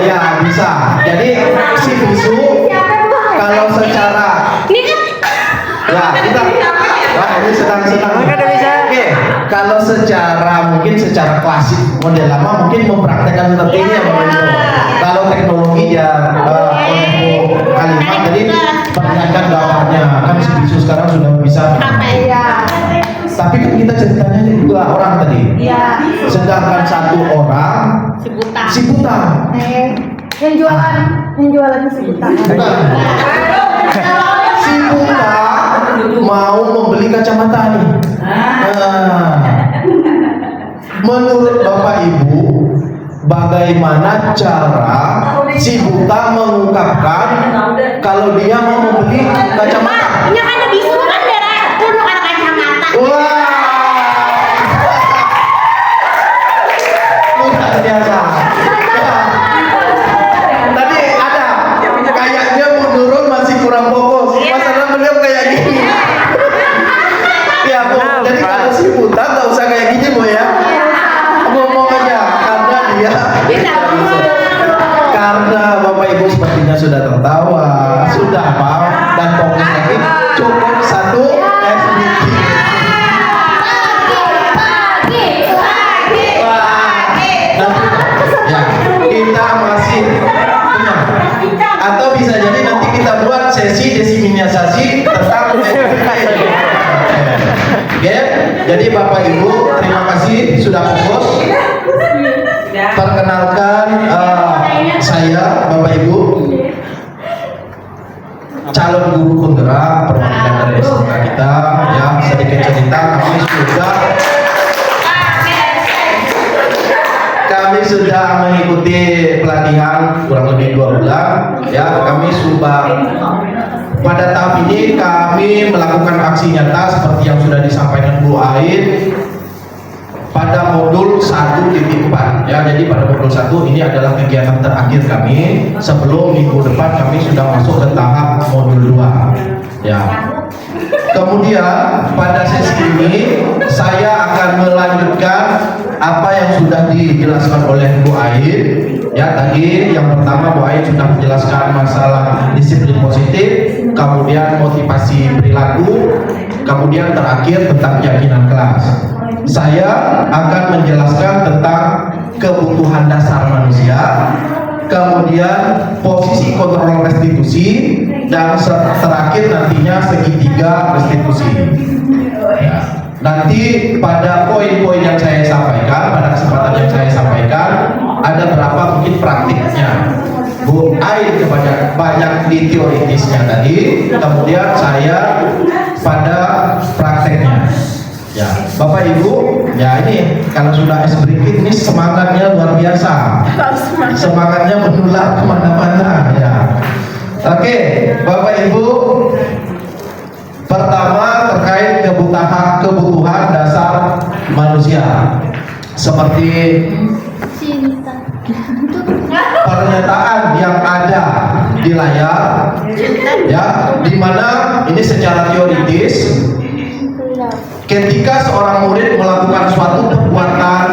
Ya, bisa. Jadi si bisu kalau secara ya kita ini sedang oke, kalau secara klasik model lama mungkin mempraktekkan seperti ini ya Bapak Ibu. Kalau teknologi ya kalimat, jadi perlihatkan gambarnya, kan si bisu sekarang sudah bisa. Tapi kan kita ceritanya 2 orang tadi, sedangkan 1 orang si buta. Yang jualannya si buta. Bukan. Si buta mau membeli kacamata nih. Menurut Bapak Ibu, bagaimana cara si buta mengungkapkan kalau dia mau membeli kacamata? Wah, luar biasa. Tadi ada kayaknya menurun masih kurang fokus. Masalah beliau kayak gini. Ya Bu, jadi kalau si buta nggak usah kayak gini Bu ya. Ngomong aja karena dia. Karena Bapak Ibu sepertinya sudah tertawa, sudah paham dan fokus lagi. Cukup 1 SDG. Ya, kita masih punya. Atau bisa jadi nanti kita buat sesi diseminasi tentang Oke, jadi Bapak Ibu terima kasih sudah fokus. Perkenalkan saya Bapak Ibu calon guru penggerak perwakilan dari SMK kita, ya, sedikit cerita kami sudah mengikuti pelatihan kurang lebih 2 bulan, ya. Kami sudah pada tahap ini kami melakukan aksi nyata seperti yang sudah disampaikan Bu Ain pada modul 1.4, ya. Jadi pada modul 1 ini adalah kegiatan terakhir kami sebelum minggu depan kami sudah masuk ke tahap modul 2, ya. Kemudian pada sesi ini saya akan melanjutkan apa yang sudah dijelaskan oleh Bu Ain, ya. Tadi yang pertama Bu Ain sudah menjelaskan masalah disiplin positif, kemudian motivasi perilaku, kemudian terakhir tentang keyakinan kelas. Saya akan menjelaskan tentang kebutuhan dasar manusia, kemudian posisi kontrol restitusi, dan terakhir nantinya segitiga restitusi. Ya. Nanti pada poin-poin yang saya sampaikan, pada kesempatan yang saya sampaikan, ada berapa mungkin praktiknya. Bu Ain kepada banyak di teoritisnya tadi, kemudian saya pada prakteknya. Ya, Bapak Ibu, ya ini kalau sudah es berikit ini semangatnya luar biasa, semangatnya menular kemana-mana. Ya, oke, Bapak Ibu, pertama terkait kebutuhan dasar manusia, seperti pernyataan yang ada di layar, ya, di mana ini secara teoritis, ketika seorang murid melakukan suatu perbuatan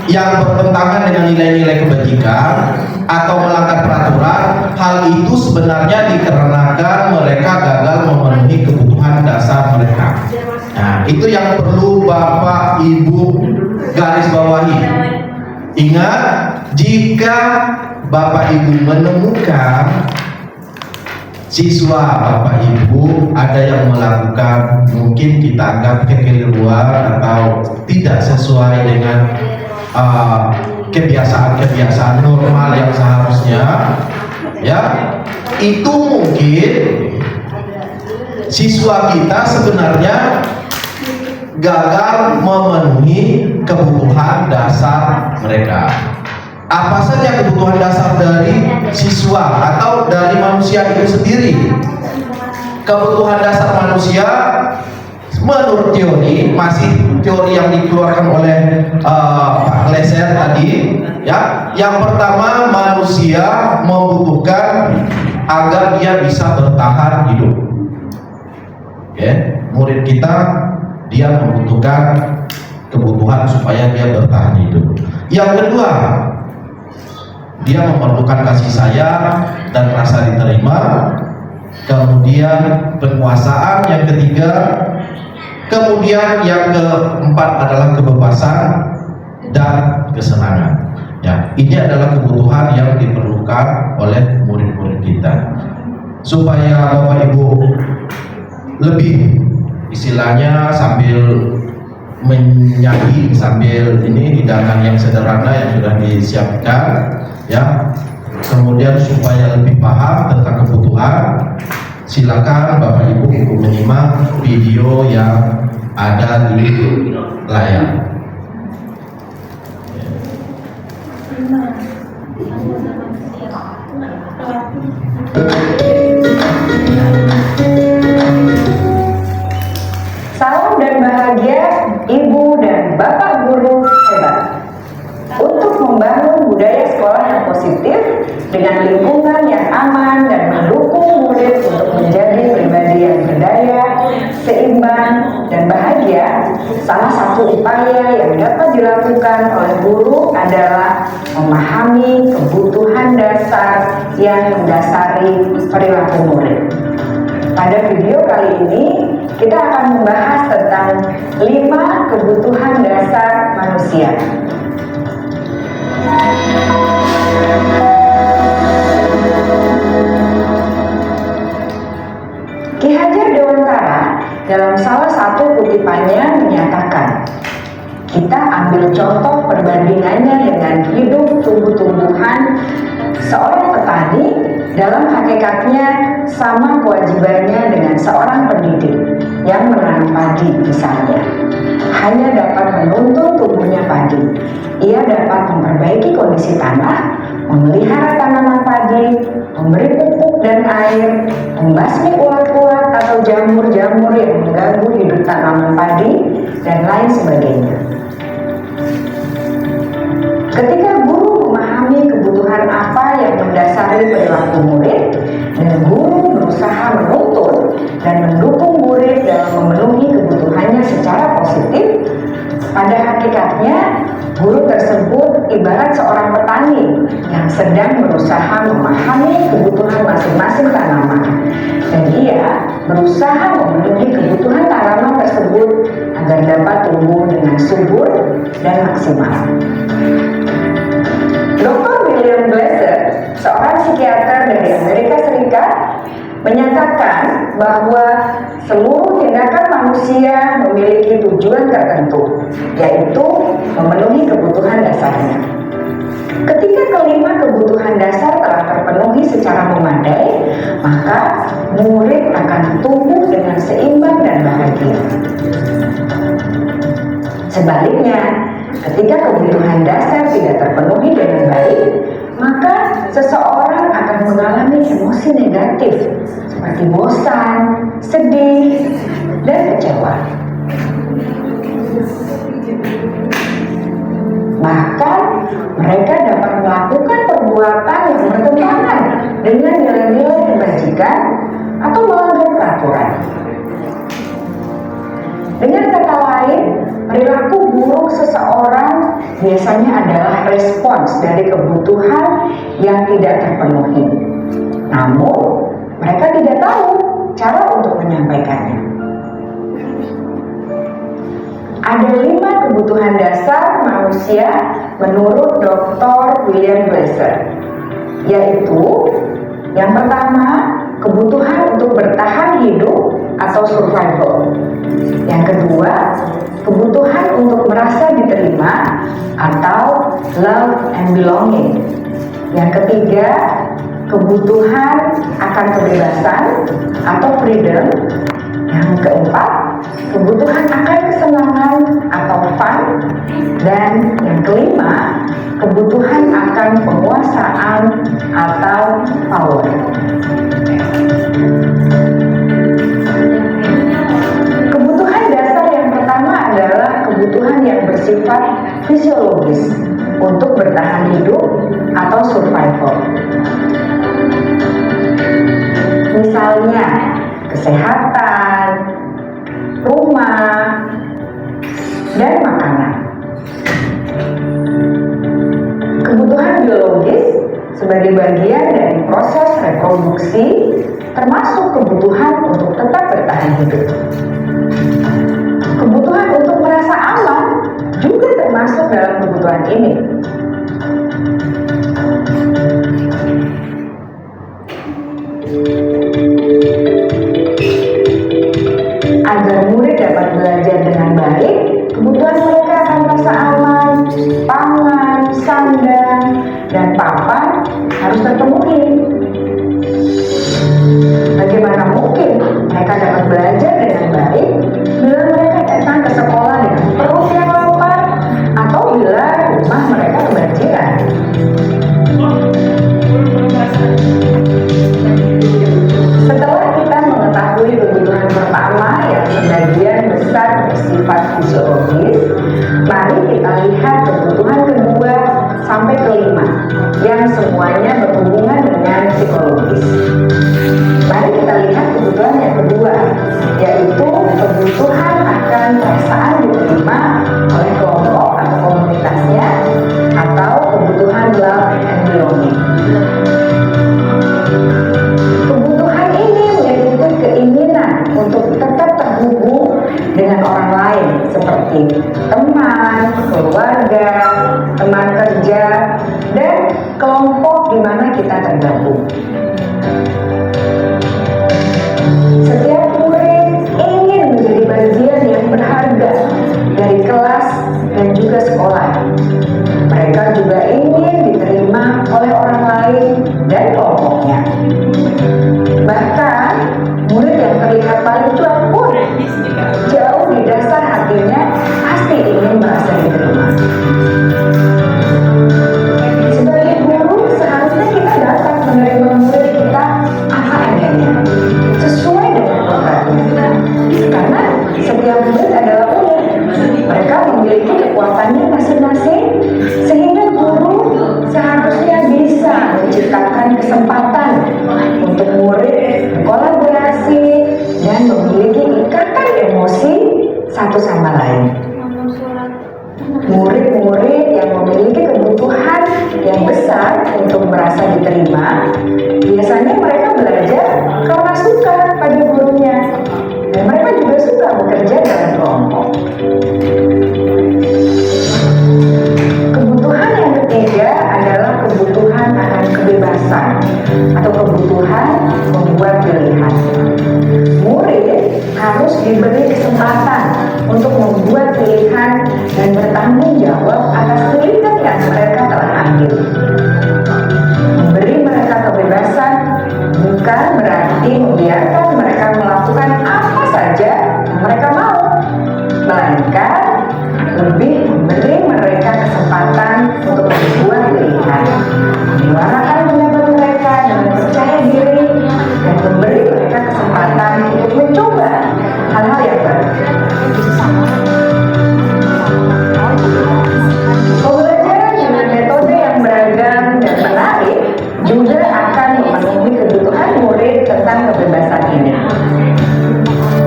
yang bertentangan dengan nilai-nilai kebajikan atau melanggar peraturan, hal itu sebenarnya dikarenakan mereka gagal memenuhi kebutuhan dasar mereka. Nah, itu yang perlu Bapak Ibu garis bawahi. Ingat, jika Bapak Ibu menemukan siswa Bapak Ibu ada yang melakukan mungkin kita anggap kekeliruan atau tidak sesuai dengan kebiasaan-kebiasaan normal yang seharusnya, ya, itu mungkin siswa kita sebenarnya gagal memenuhi kebutuhan dasar mereka. Apa saja kebutuhan dasar dari siswa atau dari manusia itu sendiri? Kebutuhan dasar manusia menurut teori, masih teori yang dikeluarkan oleh Pak Leser tadi, ya. Yang pertama, manusia membutuhkan agar dia bisa bertahan hidup. Oke, murid kita dia membutuhkan kebutuhan supaya dia bertahan hidup. Yang kedua, dia memerlukan kasih sayang dan rasa diterima. Kemudian penguasaan yang ketiga. Kemudian yang keempat adalah kebebasan dan kesenangan. Ya, ini adalah kebutuhan yang diperlukan oleh murid-murid kita. Supaya Bapak Ibu lebih istilahnya sambil menyanyi, sambil ini hidangan yang sederhana yang sudah disiapkan, ya. Kemudian supaya lebih paham tentang kebutuhan, silakan Bapak Ibu untuk menyimak video yang ada di layar. Salam dan bahagia Ibu dan Bapak guru hebat. Untuk membangun budaya sekolah yang positif dengan lingkungan yang aman dan mendukung murid untuk menjadi pribadi yang berdaya, seimbang, dan bahagia, salah satu upaya yang dapat dilakukan oleh guru adalah memahami kebutuhan dasar yang mendasari perilaku murid. Pada video kali ini, kita akan membahas tentang 5 kebutuhan dasar manusia. Ki Hajar Dewantara dalam salah satu kutipannya menyatakan, kita ambil contoh perbandingannya dengan hidup tumbuh-tumbuhan. Seorang petani dalam hakikatnya sama kewajibannya dengan seorang pendidik yang menanam padi misalnya. Hanya dapat menuntun tumbuhnya padi. Ia dapat memperbaiki kondisi tanah, memelihara tanaman padi, memberi pupuk dan air, membasmi ulat-ulat atau jamur-jamur yang mengganggu hidup tanaman padi, dan lain sebagainya. Ketika guru memahami kebutuhan apa yang mendasari perilaku murid, dan guru berusaha menuntun dan mendukung murid dalam memenuhi kebutuhannya secara positif, pada hakikatnya guru tersebut ibarat seorang petani yang sedang berusaha memahami kebutuhan masing-masing tanaman, dan ia berusaha memenuhi kebutuhan tanaman tersebut agar dapat tumbuh dengan subur dan maksimal. Dr. William Glasser, seorang psikiater dari Amerika Serikat, menyatakan bahwa seluruh tindakan manusia memiliki tujuan tertentu, yaitu memenuhi kebutuhan dasarnya. Ketika kelima kebutuhan dasar telah terpenuhi secara memadai, maka murid akan tumbuh dengan seimbang dan bahagia. Sebaliknya, ketika kebutuhan dasar tidak terpenuhi dengan baik, maka seseorang akan mengalami emosi negatif seperti bosan, sedih, dan kecewa. Bahkan mereka dapat melakukan perbuatan yang bertentangan dengan nilai-nilai kebajikan atau melanggar peraturan. Dengan kata lain, perilaku buruk seseorang biasanya adalah respons dari kebutuhan yang tidak terpenuhi. Namun, mereka tidak tahu cara untuk menyampaikannya. Ada 5 kebutuhan dasar manusia menurut Dr. William Glasser, yaitu yang pertama, kebutuhan untuk bertahan hidup atau survival. Yang kedua, kebutuhan untuk merasa diterima atau love and belonging. Yang ketiga, kebutuhan akan kebebasan atau freedom. Yang keempat, kebutuhan akan kesenangan atau fun. Dan yang kelima, kebutuhan akan penguasaan atau power. Kebutuhan dasar yang pertama adalah kebutuhan yang bersifat fisiologis untuk bertahan hidup atau survival. Misalnya, kesehatan, rumah, dan makanan. Kebutuhan biologis sebagai bagian dari proses reproduksi termasuk kebutuhan untuk tetap bertahan hidup. Kebutuhan untuk merasa aman juga termasuk dalam kebutuhan ini. Agar murid dapat belajar dengan baik, kebutuhan mereka akan merasa aman, pangan, sandang, dan papan harus terpenuhi. Bagaimana mungkin mereka dapat belajar dengan baik bila mereka datang ke sekolah dengan perut yang lapar atau bila rumah mereka kebanjiran? Setelah kita mengetahui kebutuhan pertama yang sebagian besar bersifat fisiologis, mari kita lihat kebutuhan kedua sampai kelima yang semuanya berhubungan dengan psikologis. Mari kita lihat kebutuhan yang kedua, yaitu kebutuhan akan perasaan diterima oleh kelompok atau komunitasnya, atau kebutuhan love and belonging. Kebutuhan ini meliputi keinginan untuk tetap terhubung dengan orang lain seperti teman, keluarga, teman kerja, dan kelompok di mana kita tergabung. Setiap murid ingin menjadi bagian yang berharga dari kelas dan juga sekolah. Mereka juga ingin diterima oleh orang lain dan kelompoknya. Bahkan, murid yang terlihat paling cuek pun jauh di dasar hatinya pasti ingin merasa diterima. Sebagai guru, seharusnya kita dapat menerima murid kita apa adanya, sesuai dengan kodratnya. Karena setiap murid adalah unik. Mereka memiliki kekuatannya masing-masing, sehingga guru seharusnya bisa menciptakan kesempatan untuk murid berkolaborasi dan memiliki ikatan emosi satu sama lain. Murid-murid yang memiliki kebutuhan yang besar untuk merasa diterima, biasanya mereka belajar karena suka pada gurunya, dan mereka juga suka bekerja dalam kelompok. Kebutuhan yang ketiga adalah kebutuhan akan kebebasan atau kebutuhan membuat pilihan. harus diberi kesempatan untuk membuat pilihan dan bertanggung jawab atas pilihan yang mereka telah ambil. Memberi mereka kebebasan bukan berarti membiarkan mereka melakukan apa saja yang mereka mau, melainkan lebih memberi mereka kesempatan untuk membuat pilihan, menyuarakan pendapat mereka dengan percaya diri, dan memberi mereka kesempatan untuk mencoba hal-hal yang baru. Pembelajaran dengan metode yang beragam dan menarik juga akan memenuhi kebutuhan murid tentang kebebasan ini.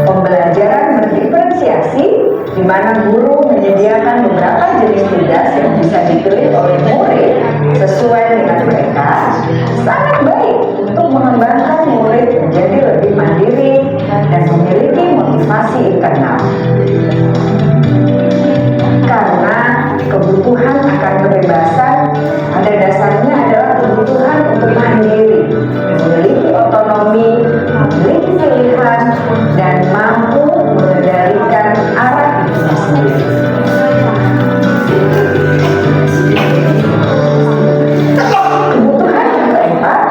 Pembelajaran berdiferensiasi, di mana guru menyediakan beberapa jenis tugas yang bisa dipilih oleh murid sesuai dengan mereka, sangat baik untuk mengembangkan murid menjadi lebih mandiri dan memiliki motivasi internal. Karena kebutuhan akan kebebasan pada dasarnya adalah kebutuhan untuk mandiri, memiliki otonomi, memiliki pilihan, dan mampu mengendalikan arah hidupnya sendiri. Kebutuhan yang keempat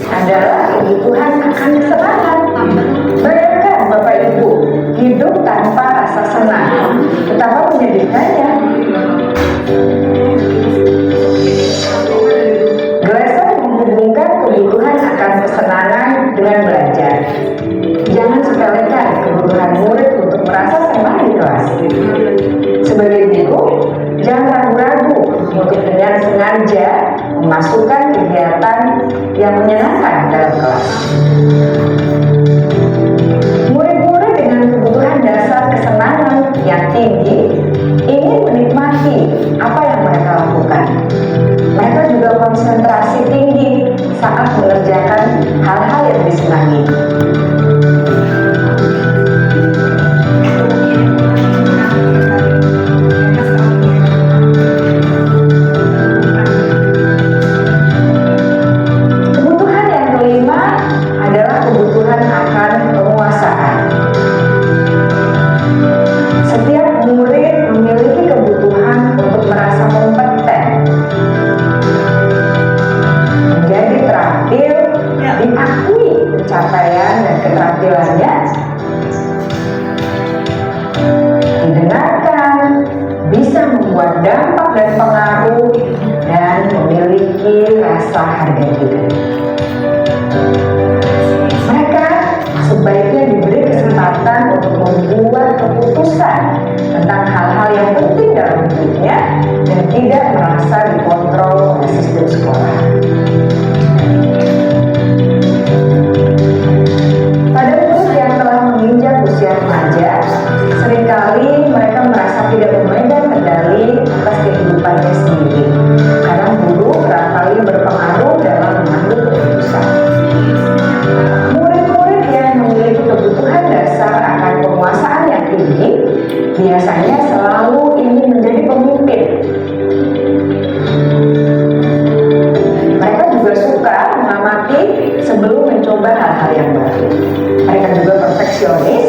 adalah kebutuhan akan kesenangan. Bayangkan Bapak Ibu hidup tanpa rasa senang, betapa menyedihkannya. Glasser menghubungkan kebutuhan akan kesenangan dengan belajar. Jangan sepelekan kebutuhan murid untuk merasa senang di kelas. Sebagai guru, jangan ragu-ragu untuk dengan sengaja memasukkan kegiatan yang menyenangkan dalam kelas. Murid-murid dengan kebutuhan dasar kesenangan yang tinggi ingin menikmati apa yang mereka lakukan. Mereka juga konsentrasi tinggi saat mengerjakan hal-hal yang disenangi. Kebutuhan yang kelima adalah kebutuhan akan penguasaan. Setiap murid memiliki kebutuhan untuk merasa kompeten, menjadi terampil, diakui pencapaian dan keterampilannya, didengarkan, bisa membuat dampak dan pengaruh, dan memiliki rasa harga diri. Mereka sebaiknya diberi kesempatan untuk membuat keputusan tentang hal-hal yang penting dalam hidupnya dan tidak merasa dikontrol oleh sistem sekolah. Pada murid yang telah menginjak usia remaja, seringkali mereka merasa tidak memegang kendali atas kehidupannya sendiri, karena guru kerap kali berpengaruh dalam mengambil keputusan. Murid-murid yang memiliki kebutuhan dasar akan penguasaan yang tinggi biasanya selalu ingin menjadi pemimpin. Mereka juga suka mengamati sebelum mencoba hal-hal yang baru. Mereka juga perfeksionis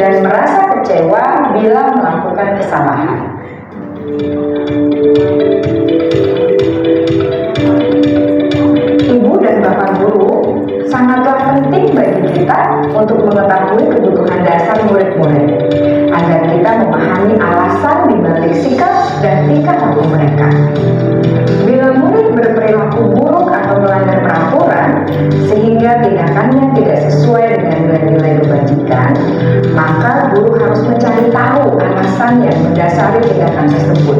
dan merasa kecewa bila melakukan kesalahan. Ibu dan Bapak guru sangatlah penting bagi kita untuk mengetahui kebutuhan dasar murid-murid, agar kita memahami alasan dibalik sikap dan tingkah laku mereka. Bila murid berperilaku buruk atau melanggar peraturan sehingga tindakannya tidak sesuai dengan nilai-nilai kebajikan, maka guru harus mencari tahu alasan yang mendasari tindakan tersebut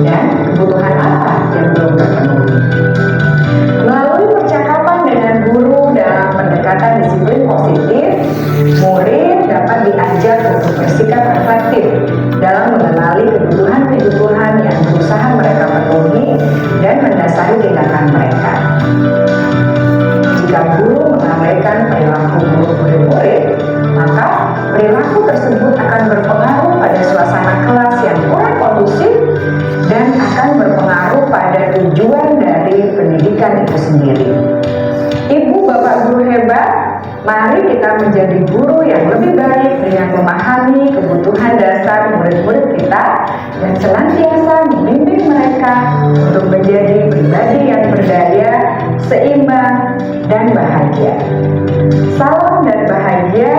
dan kebutuhan apa yang belum terpenuhi. Melalui percakapan dengan guru dalam pendekatan disiplin positif, murid dapat diajar untuk bersikap reflektif dalam mengenali kebutuhan-kebutuhan yang berusaha mereka penuhi dan mendasari tindakan mereka. Jika guru mengabaikan perilaku buruk murid-murid, maka perilaku tersebut akan berpengaruh pada suasana kelas yang kurang kondusif dan akan berpengaruh pada tujuan dari pendidikan itu sendiri. Ibu, Bapak guru hebat, mari kita kita menjadi guru yang lebih baik dengan memahami kebutuhan dasar murid-murid kita dan senantiasa membimbing mereka untuk menjadi pribadi yang berdaya, seimbang, dan bahagia. Salam dan bahagia,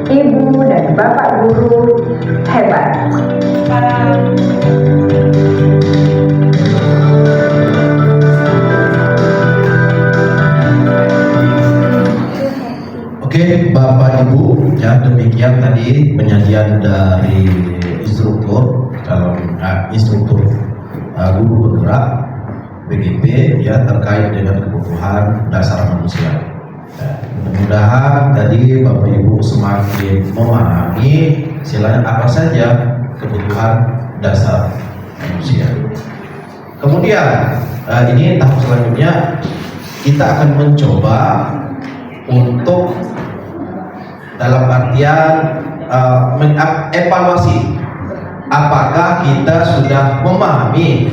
Ibu dan Bapak Guru hebat. Oke, Bapak Ibu, ya demikian tadi penyajian dari instruktur guru penggerak BGP ya terkait dengan kebutuhan dasar manusia. Ya, mudah-mudahan tadi Bapak Ibu semakin memahami istilahnya apa saja kebutuhan dasar manusia. Kemudian ini tahap selanjutnya kita akan mencoba untuk dalam artian mengevaluasi apakah kita sudah memahami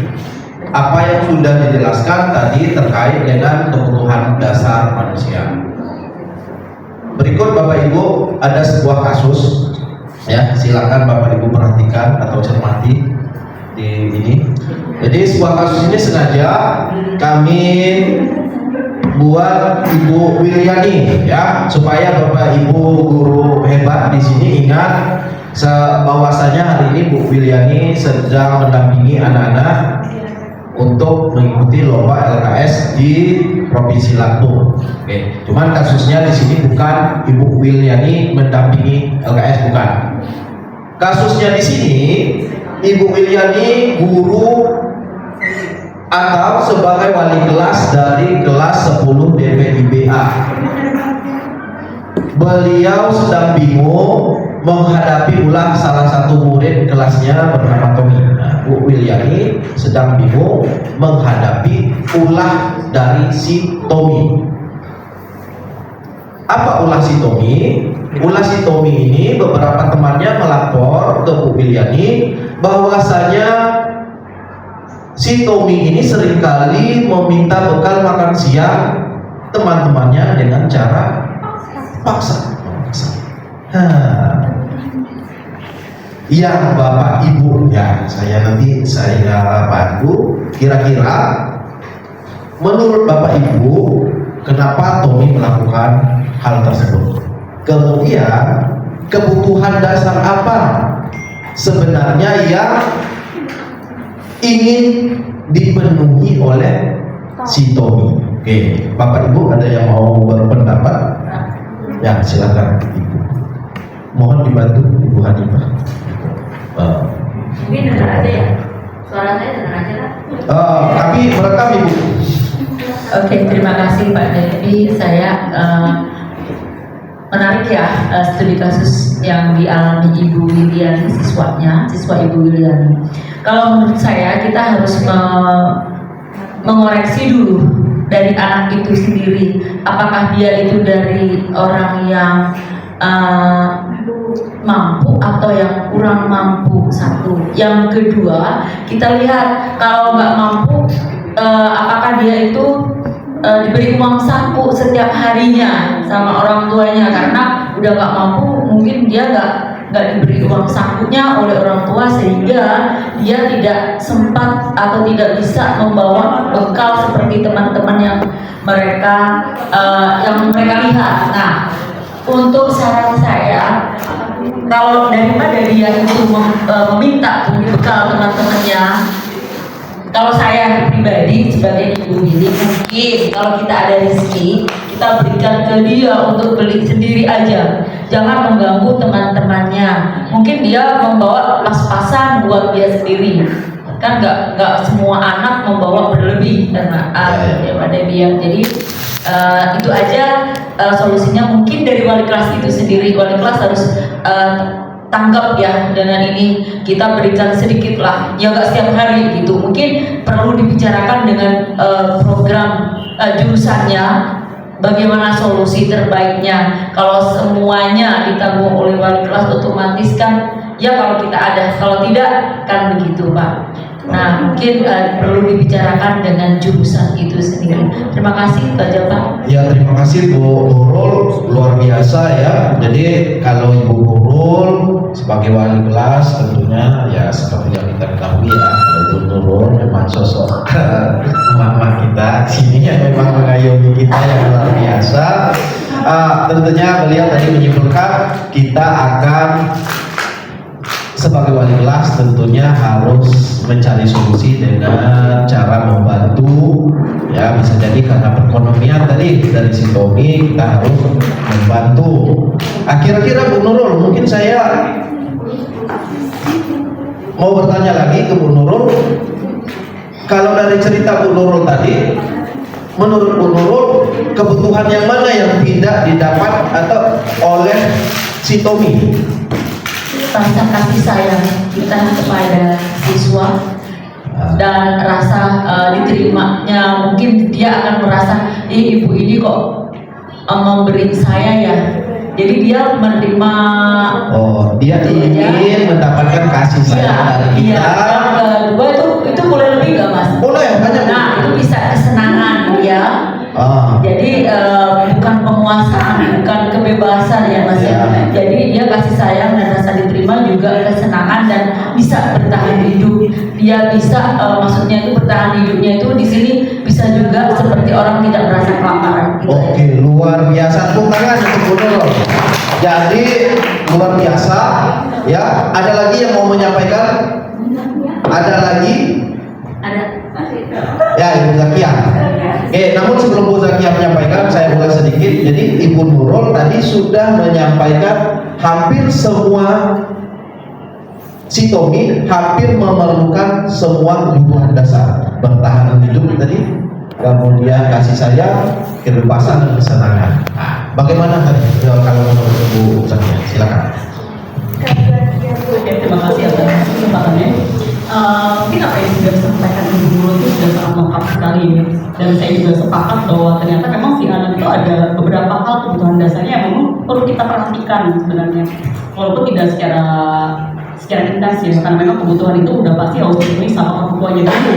apa yang sudah dijelaskan tadi terkait dengan kebutuhan dasar manusia. Berikut Bapak Ibu ada sebuah kasus, ya silakan Bapak Ibu perhatikan atau cermati di ini. Jadi sebuah kasus ini sengaja kami buat Ibu Wiliani ya supaya Bapak Ibu guru hebat di sini ingat bahwasanya hari ini Bu Wiliani sedang mendampingi anak-anak untuk mengikuti lomba LKS di Provinsi Lampung. Oke, cuman kasusnya di sini bukan Ibu Wiliani mendampingi LKS, bukan. Kasusnya di sini Ibu Wiliani guru atau sebagai wali kelas dari kelas 10 DPIBA. Beliau sedang bingung menghadapi ulah salah satu murid kelasnya bernama Tommy. Nah, Bu Wiliani sedang bingung menghadapi ulah dari si Tommy. Apa ulah si Tommy? Ulah si Tommy ini beberapa temannya melapor ke Bu Wiliani bahwasanya si Tommy ini seringkali meminta bekal makan siang teman-temannya dengan cara paksa. Yang Bapak Ibu ya, saya bantu kira-kira menurut Bapak Ibu kenapa Tommy melakukan hal tersebut? Kemudian kebutuhan dasar apa sebenarnya yang ingin dipenuhi oleh si Tommy? Oke, Bapak Ibu ada yang mau berpendapat? Ya, silakan Ibu. Mohon dibantu Ibu Hanifah. Mungkin dengar aja ya, suara saya dengar aja lah. Tapi merekam Ibu. Oke, terima kasih Pak Devi. Saya menarik ya studi kasus yang dialami Ibu Wiliani, siswa Ibu Wiliani. Kalau menurut saya kita harus mengoreksi dulu dari anak itu sendiri, apakah dia itu dari orang yang mampu atau yang kurang mampu, satu. Yang kedua, kita lihat kalau nggak mampu, apakah dia itu diberi uang saku setiap harinya sama orang tuanya, karena udah nggak mampu, mungkin dia nggak diberi uang sakunya oleh orang tua sehingga dia tidak sempat atau tidak bisa membawa bekal seperti teman-teman yang mereka lihat. Nah, untuk saran saya, kalau daripada dia itu meminta bekal teman-temannya, kalau saya pribadi sebagai ibu Willy, mungkin kalau kita ada rezeki, kita berikan ke dia untuk beli sendiri aja, jangan mengganggu teman-temannya. Mungkin dia membawa pas-pasan buat dia sendiri, kan nggak semua anak membawa berlebih daripada dia. Jadi itu aja solusinya. Mungkin dari wali kelas itu sendiri, wali kelas harus tanggap ya dengan ini, kita berikan sedikit lah, ya nggak setiap hari gitu. Mungkin perlu dibicarakan dengan program jurusannya, bagaimana solusi terbaiknya. Kalau semuanya ditanggung oleh wali kelas, otomatis kan ya kalau kita ada, kalau tidak kan begitu Pak. Nah, mungkin perlu dibicarakan dengan jurusan itu sendiri. Terima kasih Pak Jawa. Ya, terima kasih Bu Nurul, luar biasa ya. Jadi kalau Ibu Nurul sebagai wali kelas tentunya ya seperti yang kita ketahui ya, Ibu Nurul memang sosok mama kita sini yang memang mengayomi kita yang luar biasa. Tentunya beliau tadi menyimpulkan kita akan sebagai wali kelas tentunya harus mencari solusi dengan cara membantu, ya bisa jadi karena perekonomian tadi dari si Tommy kita harus membantu. Kira-kira Bu Nurul, mungkin saya mau bertanya lagi ke Bu Nurul, kalau dari cerita Bu Nurul tadi, menurut Bu Nurul kebutuhan yang mana yang tidak didapat atau oleh si Tommy? Rasa kasih sayang kita kepada siswa dan rasa diterimanya, mungkin dia akan merasa ibu ini kok memberi saya ya, jadi dia menerima. Oh, dia ingin mendapatkan kasih sayang dari kita. Yang kedua itu boleh lebih nggak Mas? Boleh, banyak. Nah, itu bisa kesenangan ya. Jadi bukan penguasaan, bukan kebebasan ya Mas ya. Jadi dia kasih sayang dan rasa diterima juga kesenangan dan bisa bertahan hidup. Dia bisa maksudnya itu bertahan hidupnya itu di sini bisa juga seperti orang tidak merasa kelaparan. Gitu. Oke, luar biasa. Tepuk tangan untuk Bu Nurul. Jadi luar biasa ya. Ada lagi yang mau menyampaikan? Ada lagi? Ada. Ya, Ibu Zakia. Namun sebelum Bu Zakia menyampaikan, saya mulai sedikit. Jadi Ibu Nurul tadi sudah menyampaikan hampir semua si Tommy hampir memerlukan semua kebutuhan dasar, bertahan hidup tadi, kemudian kasih sayang, kebebasan dan kesenangan. Bagaimana tadi kalau menurut Bu Zakia? Silakan. Oke, terima kasih atas kesempatannya. Mungkin apa yang sudah disampaikan Ibu Nurul itu sudah sangat lengkap sekali ya. Dan saya juga sepakat bahwa ternyata memang si anak itu ada beberapa hal kebutuhan dasarnya yang memang perlu kita perhatikan sebenarnya, walaupun tidak secara intens ya, karena memang kebutuhan itu udah pasti harus dipenuhi sama orang tuanya dulu.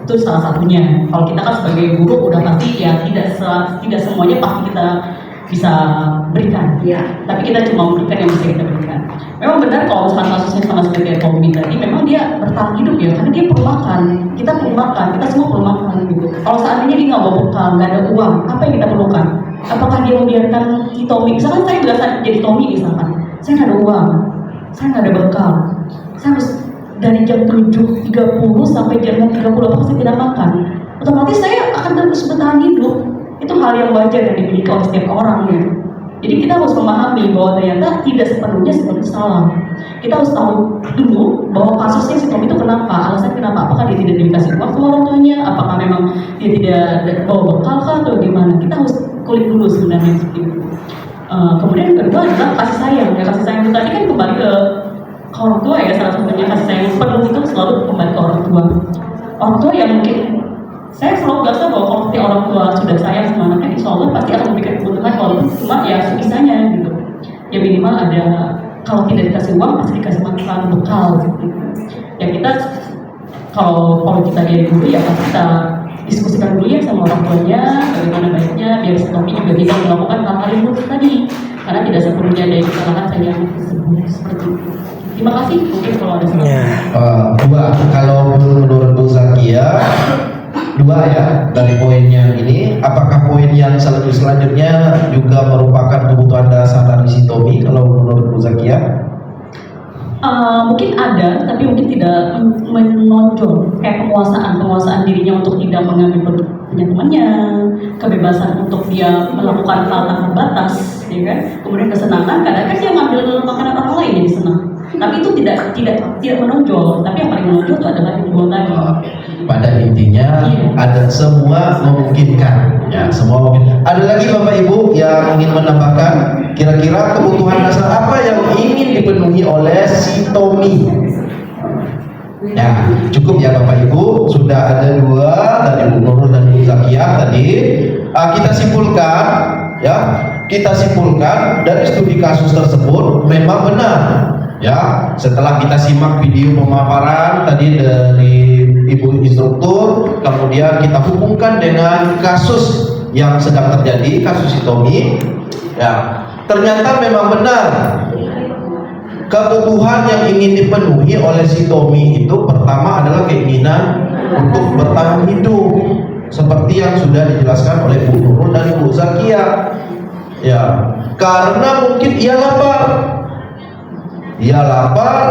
Itu salah satunya. Kalau kita kan sebagai guru udah pasti ya tidak semuanya pasti kita bisa berikan, tapi kita cuma memberikan yang bisa kita berikan. Memang benar kalau misalnya kasusnya sama seperti Tommy tadi, memang dia bertahan hidup ya, karena dia perlu makan, kita perlu makan, kita semua perlu makan gitu. Kalau seandainya dia nggak bawa bekal, nggak ada uang, apa yang kita perlukan? Apakah dia membiarkan si Tommy? Misalkan saya biasa jadi Tommy misalkan, saya nggak ada uang, saya nggak ada bekal, saya harus dari jam 7.30 sampai jam 6.30 apakah saya tidak makan? Otomatis saya akan terus bertahan hidup. Itu hal yang wajar yang dimiliki oleh setiap orang ya. Jadi kita harus memahami bahwa ternyata tidak sepenuhnya seperti salah. Kita harus tahu dulu bahwa kasusnya si Tommy itu kenapa, alasan kenapa, apakah dia tidak dikasih uang sama orang tuanya, apakah memang dia tidak bawa bekal kah atau gimana. Kita harus kulik dulu sebenarnya seperti itu. Kemudian yang kedua adalah kasih sayang. Ya, kasih sayang itu tadi kan kembali ke orang tua ya, salah satunya kasih sayang penuh itu selalu kembali ke orang tua. Orang tua yang mungkin saya selalu biasa bahwa kalau orang tua sudah sayang sama anaknya, insya Allah pasti akan memberikan kebutuhan walaupun cuma ya sebisanya gitu. Ya minimal ada, kalau tidak dikasih uang pasti dikasih makan, bekal gitu. Ya kita kalau kita jadi guru ya pasti kita diskusikan dulu ya sama orang tuanya bagaimana baiknya biar si Tommy juga bisa melakukan hal-hal yang buruk tadi, karena tidak sepenuhnya dari kesalahan saya tersebut seperti itu. Terima kasih. Mungkin kalau ada dua, kalau menurut Bu Zakia dua ya dari poinnya ini, apakah poin yang selanjutnya juga merupakan kebutuhan dasar dari si Tommy kalau menurut Bu Zakia? Mungkin ada, tapi mungkin tidak menonjol kayak penguasaan dirinya untuk tidak mengambil punya temannya, kebebasan untuk dia melakukan hal tanpa batas, ya kan? Kemudian kesenangan, kadang-kadang dia ngambil makanan orang lain jadi senang. Tapi itu tidak menonjol, tapi yang paling menonjol itu adalah yang dua tadi. Pada intinya ada semua memungkinkan, ya semua mungkin. Ada lagi Bapak Ibu yang ingin menambahkan, kira-kira kebutuhan dasar apa yang ingin dipenuhi oleh si Tommy? Ya cukup ya Bapak Ibu, sudah ada dua dari Bu Nurul dan Bu Zakia tadi. Kita simpulkan dari studi kasus tersebut memang benar Ya, setelah kita simak video pemaparan tadi dari Ibu instruktur, kemudian kita hubungkan dengan kasus yang sedang terjadi, kasus Sitomi. Ya, ternyata memang benar kebutuhan yang ingin dipenuhi oleh Sitomi itu pertama adalah keinginan untuk bertahan hidup, seperti yang sudah dijelaskan oleh Bu Nurul dan Bu Zakia. Ya, karena mungkin ia lapar,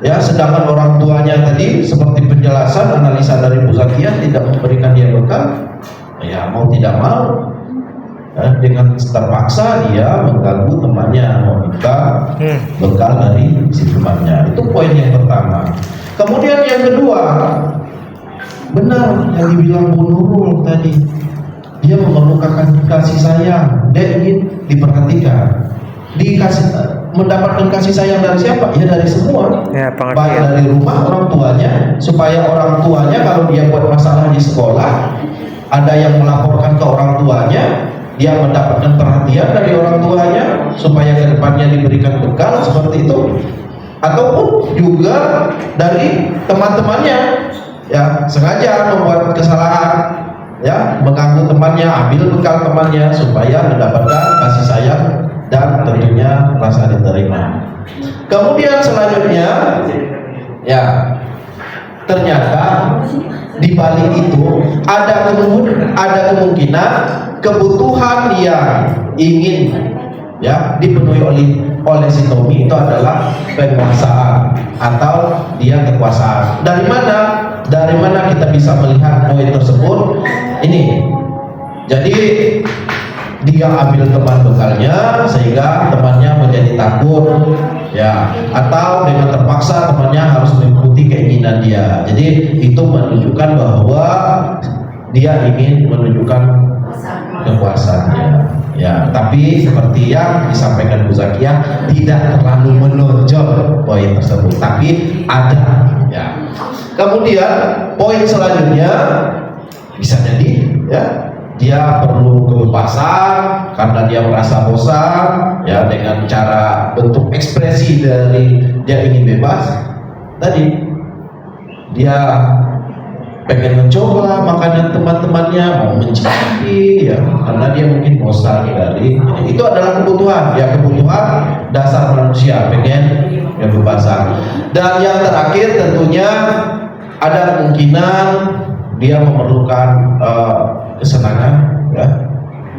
ya, sedangkan orang tuanya tadi seperti penjelasan analisa dari Bu Zakia tidak memberikan dia bekal, ya mau tidak mau, dengan terpaksa dia mengganggu temannya meminta bekal dari si temannya. Itu poin yang pertama. Kemudian yang kedua, benar yang dibilang Bu Nurul tadi, dia memerlukan kasih sayang, dia ingin diperhatikan, mendapatkan kasih sayang dari siapa? Ya dari semua, baik dari rumah orang tuanya, supaya orang tuanya kalau dia buat masalah di sekolah, ada yang melaporkan ke orang tuanya, dia mendapatkan perhatian dari orang tuanya, supaya ke depannya diberikan bekal seperti itu. Ataupun juga dari teman-temannya, ya sengaja membuat kesalahan, ya mengganggu temannya, ambil bekal temannya supaya mendapatkan kasih sayang dan tentunya rasa diterima. Kemudian selanjutnya, ya ternyata di balik itu ada kemungkinan kebutuhan yang ingin, ya, dipenuhi oleh Sitomi itu adalah penguasaan atau dia kekuasaan. Dari mana kita bisa melihat poin tersebut? Ini, jadi dia ambil teman bekalnya sehingga temannya menjadi takut, ya, atau dengan terpaksa temannya harus mengikuti keinginan dia. Jadi itu menunjukkan bahwa dia ingin menunjukkan kekuasaannya, ya. Tapi seperti yang disampaikan Bu Zakia, tidak terlalu menonjol poin tersebut, tapi ada, ya. Kemudian poin selanjutnya bisa jadi, ya, dia perlu kebebasan karena dia merasa bosan, ya, dengan cara bentuk ekspresi dari dia ingin bebas tadi, dia pengen mencoba makanan teman-temannya, mau mencicipi, ya, karena dia mungkin bosan dari itu adalah kebutuhan, ya, kebutuhan dasar manusia, pengen kebebasan. Dan yang terakhir tentunya ada kemungkinan dia memerlukan kesenangan, ya,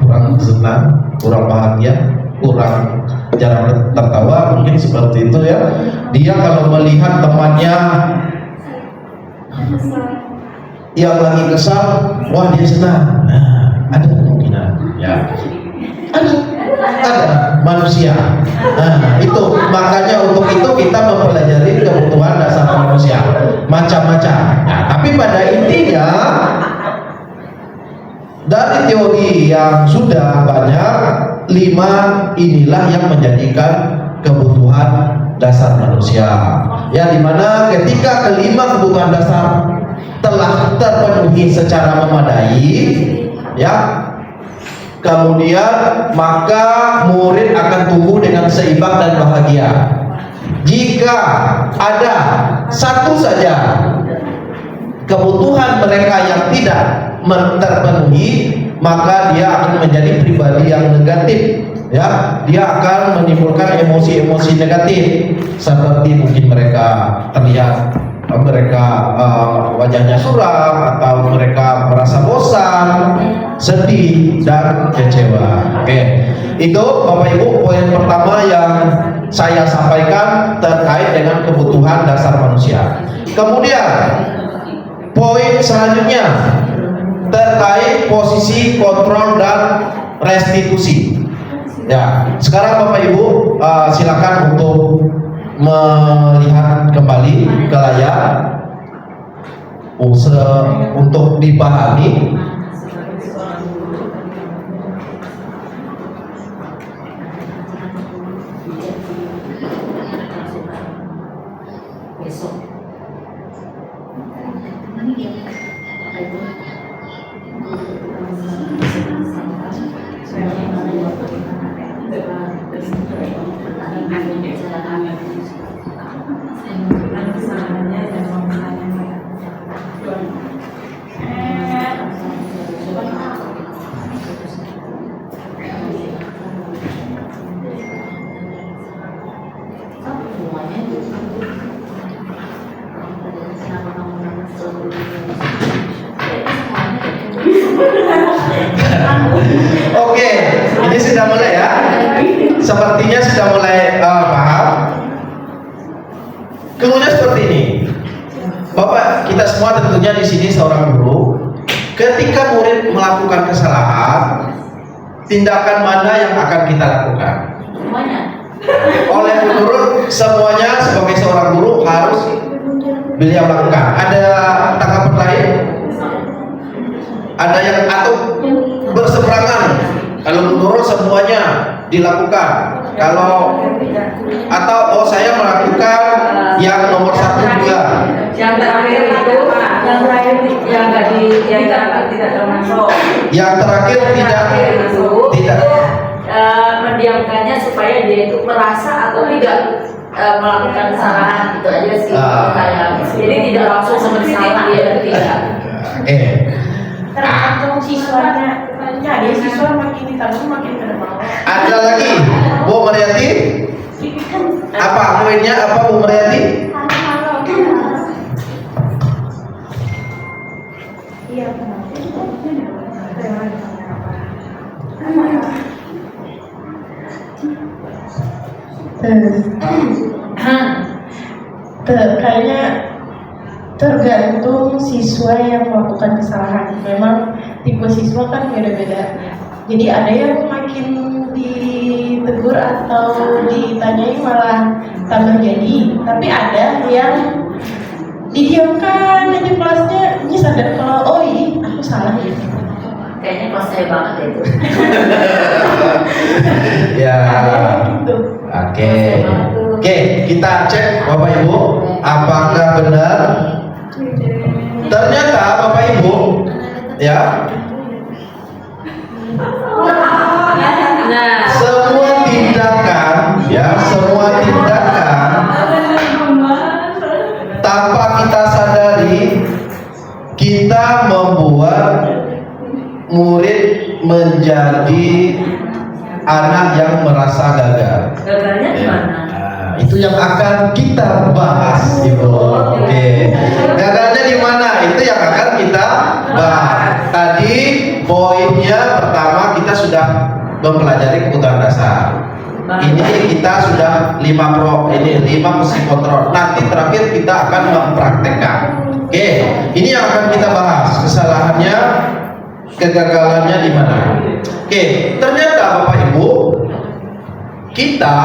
kurang senang, kurang bahagia, kurang jarang tertawa, mungkin seperti itu, ya. Dia kalau melihat temannya yang lagi kesal, wah dia senang. Nah, ada kemungkinan, ya, ada manusia. Nah, itu makanya untuk itu kita mempelajari kebutuhan dasar manusia macam-macam. Nah, tapi pada intinya dari teori yang sudah banyak, 5 inilah yang menjadikan kebutuhan dasar manusia, ya, dimana ketika kelima kebutuhan dasar telah terpenuhi secara memadai, ya, kemudian maka murid akan tumbuh dengan seimbang dan bahagia. Jika ada satu saja kebutuhan mereka yang tidak terpenuhi, maka dia akan menjadi pribadi yang negatif, ya, dia akan menimbulkan emosi-emosi negatif, seperti mungkin mereka terlihat wajahnya suram, atau mereka merasa bosan, sedih, dan kecewa. Oke, itu Bapak Ibu poin pertama yang saya sampaikan terkait dengan kebutuhan dasar manusia. Kemudian poin selanjutnya terkait posisi kontrol dan restitusi. Ya, sekarang Bapak Ibu silakan untuk melihat kembali ke layar untuk dipahami. Oke, ini sudah mulai ya. Sepertinya sudah mulai paham. Kemudian seperti ini, Bapak, kita semua tentunya di sini seorang guru. Ketika murid melakukan kesalahan, tindakan mana yang akan kita lakukan? Semuanya. Oleh menurut semuanya sebagai seorang guru harus beliau lakukan. Ada tanggapan lain? Ada yang atau berseberangan? Kalau menurut semuanya dilakukan. Kalau atau saya melakukan yang nomor 1 2. Yang terakhir itu yang tidak termasuk. Yang terakhir tidak mendiamkannya supaya dia itu merasa atau tidak melakukan kesalahan, itu aja sih saya. Jadi tidak langsung menyesal dia tidak. Tergantung siswanya. Jadi siswa makin ditanggung makin ke bawah. Ada lagi, Bu Mariati? Apa poinnya? Apa Bu Mariati? Iya, kayaknya tergantung siswa yang melakukan kesalahan. Memang tipe siswa kan beda-beda. Jadi ada yang makin ditegur atau ditanyai malah tambah jadi. Tapi ada yang didiamkan aja kelasnya, ini sadar kalau oh iya aku salah ya. Kayaknya kelas saya banget itu. Ya. Gitu. Oke, kita cek Bapak Ibu, apakah benar? Ternyata Bapak Ibu, ya, semua tindakan, tanpa kita sadari, kita membuat murid menjadi anak yang merasa gagal. Gagalnya gimana? Itu yang akan kita bahas, Ibu. Oke. Gagalnya di mana? Itu yang akan kita bahas. Tadi poinnya pertama kita sudah mempelajari kebutuhan dasar. Ini kita sudah 5 posisi kontrol. Nanti terakhir kita akan mempraktekkan. Oke. Ini yang akan kita bahas. Kesalahannya, kegagalannya di mana? Oke. Ternyata Bapak Ibu, kita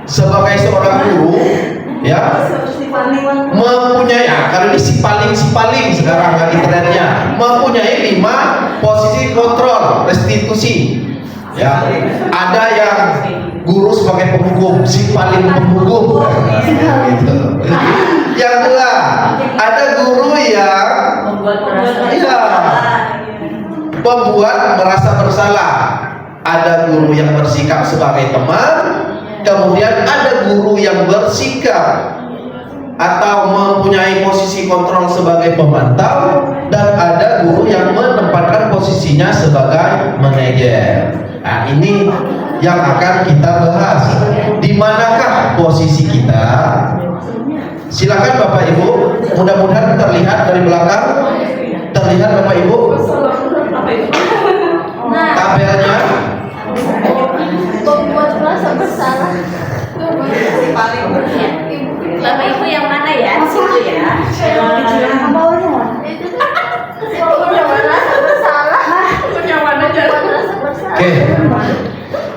sebagai seorang guru ya mempunyai kalau ini si paling sekarang lagi trennya mempunyai 5 posisi kontrol restitusi ya. Ada yang guru sebagai penghukum, si paling penghukum gitu. Yang kedua ada guru yang membuat merasa bersalah. Ada guru yang bersikap sebagai teman, kemudian ada guru yang bersikap atau mempunyai posisi kontrol sebagai pemantau, dan ada guru yang menempatkan posisinya sebagai manajer. Nah, ini yang akan kita bahas. Di manakah posisi kita? Silakan Bapak Ibu, mudah-mudahan terlihat dari belakang. Terlihat Bapak Ibu? Tabelnya. Membuat merasa bersalah. Bapak Ibu yang mana ya? Situ ya. Oke.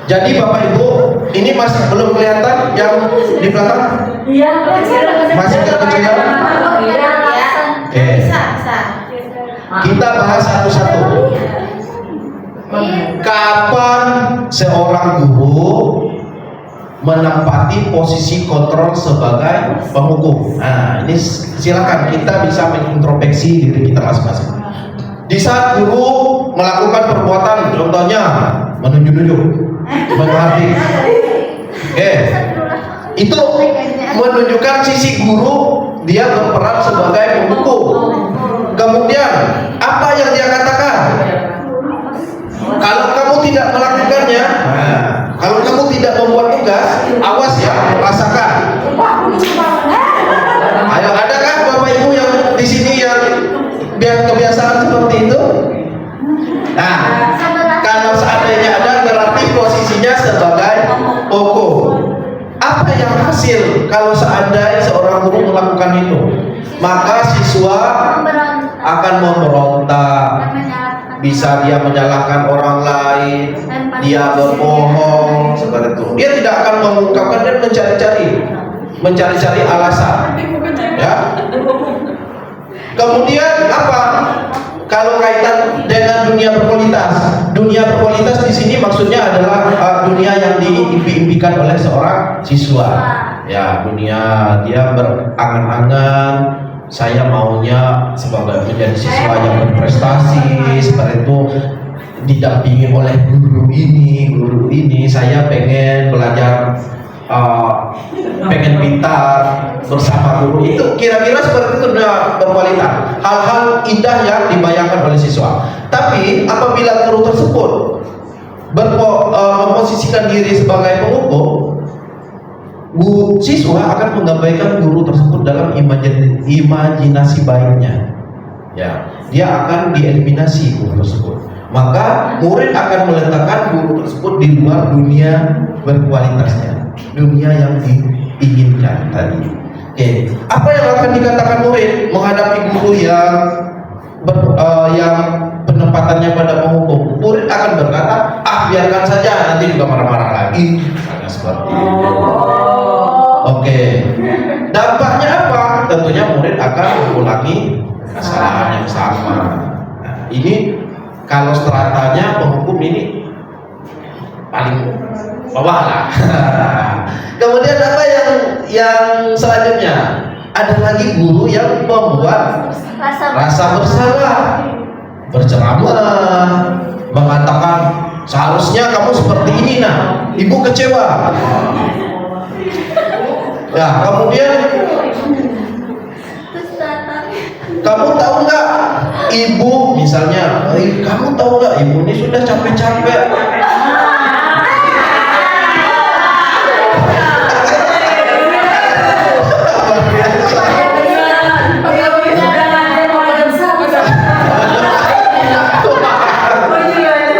Jadi Bapak Ibu, ini masih belum kelihatan yang di belakang? Iya, masih kekecilan. Oke. Kita bahas satu-satu. Kapan seorang guru menempati posisi kontrol sebagai penghukum? Nah, ini silakan kita bisa mengintrospeksi diri kita masing-masing. Di saat guru melakukan perbuatan, contohnya menunjuk-nunjuk, menghati, itu menunjukkan sisi guru dia berperan sebagai penghukum. Kemudian apa yang dia katakan? Kalau kamu tidak melakukannya, kalau kamu tidak membuat tugas, awas ya, rasakan. kebiasaan seperti itu? Nah, kalau seandainya ada berarti posisinya sebagai pokok. Apa yang hasil kalau seandainya seorang guru melakukan itu? Maka siswa akan memberontak, bisa dia menyalahkan orang lain, dia berbohong seperti itu. Dia tidak akan mengungkapkan dan mencari-cari alasan. Ya. Kemudian apa? Kalau kaitan dengan dunia berkualitas di sini maksudnya adalah dunia yang diimpikan oleh seorang siswa. Ya, dunia dia berangan-angan, saya maunya sebagai menjadi siswa yang berprestasi seperti itu, didampingi oleh guru ini, saya pengen belajar, pengen pintar bersama guru. Itu kira-kira seperti itu dunia berkualitas, hal-hal indah yang dibayangkan oleh siswa. Tapi apabila guru tersebut memposisikan diri sebagai pengukur, siswa akan mengabaikan guru tersebut dalam imajinasi baiknya. Ya, dia akan dieliminasi guru tersebut. Maka murid akan meletakkan guru tersebut di luar dunia berkualitasnya, dunia yang diinginkan tadi. Oke, apa yang akan dikatakan murid menghadapi guru yang penempatannya pada penghukum? Murid akan berkata, biarkan saja, nanti juga marah-marah lagi, misalnya seperti itu. Oke, dampaknya apa? Tentunya murid akan mengulangi kesalahan yang sama. Nah, ini kalau stratanya penghukum ini paling bawah lah. Kemudian apa yang selanjutnya? Ada lagi guru yang membuat rasa bersalah, berceramah, mengatakan seharusnya kamu seperti ini, nah, ibu kecewa. Ya, kemudian kamu tahu nggak, ibu misalnya, kamu tahu nggak, ibu ini sudah capek-capek.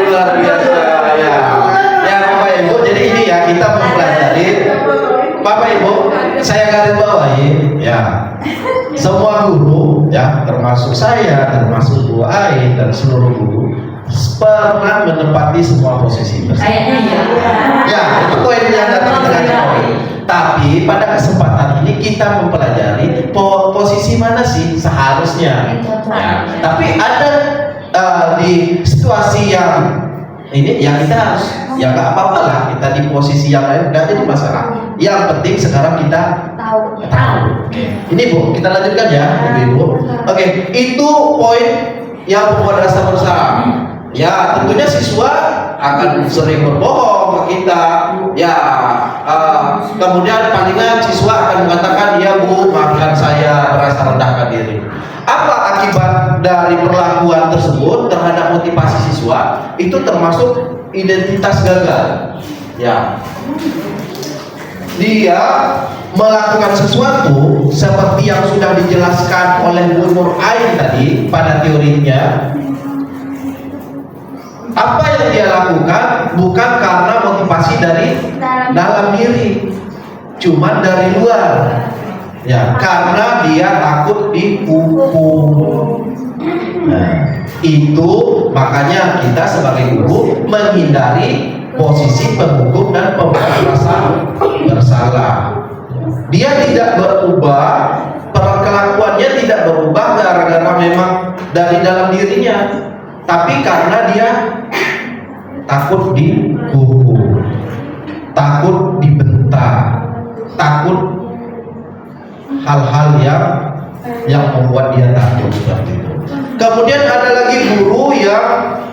Luar biasa ya. Ya Bapak Ibu, jadi ini ya kita mempelajari. Bapak Ibu, saya garis bawahi ya. Semua guru ya, termasuk saya, termasuk Bu Ain dan seluruh guru pernah menempati semua posisi bersama. Ya, itu poinnya dari poin. Tapi pada kesempatan ini kita mempelajari posisi mana sih seharusnya. Ya, tapi ada di situasi yang ini yang kita harus, ya nggak apa-apa lah kita di posisi yang lain, nggak jadi masalah. Yang penting sekarang kita tahu. Ini Bu, kita lanjutkan ya, Ibu. Oke, itu poin yang membuat rasa bersalah. Ya, tentunya siswa akan sering berbohong ke kita. Ya, kemudian palingan siswa akan mengatakan, ya Bu, maafkan saya merasa rendahkan diri. Apa akibat dari perlakuan tersebut terhadap motivasi siswa? Itu termasuk identitas gagal. Ya, dia melakukan sesuatu seperti yang sudah dijelaskan oleh Bu Nur Ain tadi pada teorinya. Apa yang dia lakukan bukan karena motivasi dari dalam diri, cuma dari luar. Ya, karena dia takut dihukum. Nah, itu makanya kita sebagai guru menghindari posisi penghukum dan pemberi rasa bersalah. Dia tidak berubah, perkelakuannya tidak berubah gara-gara memang dari dalam dirinya, tapi karena dia takut dihukum, takut dibentak, takut hal-hal yang membuat dia takut seperti itu. Kemudian ada lagi guru yang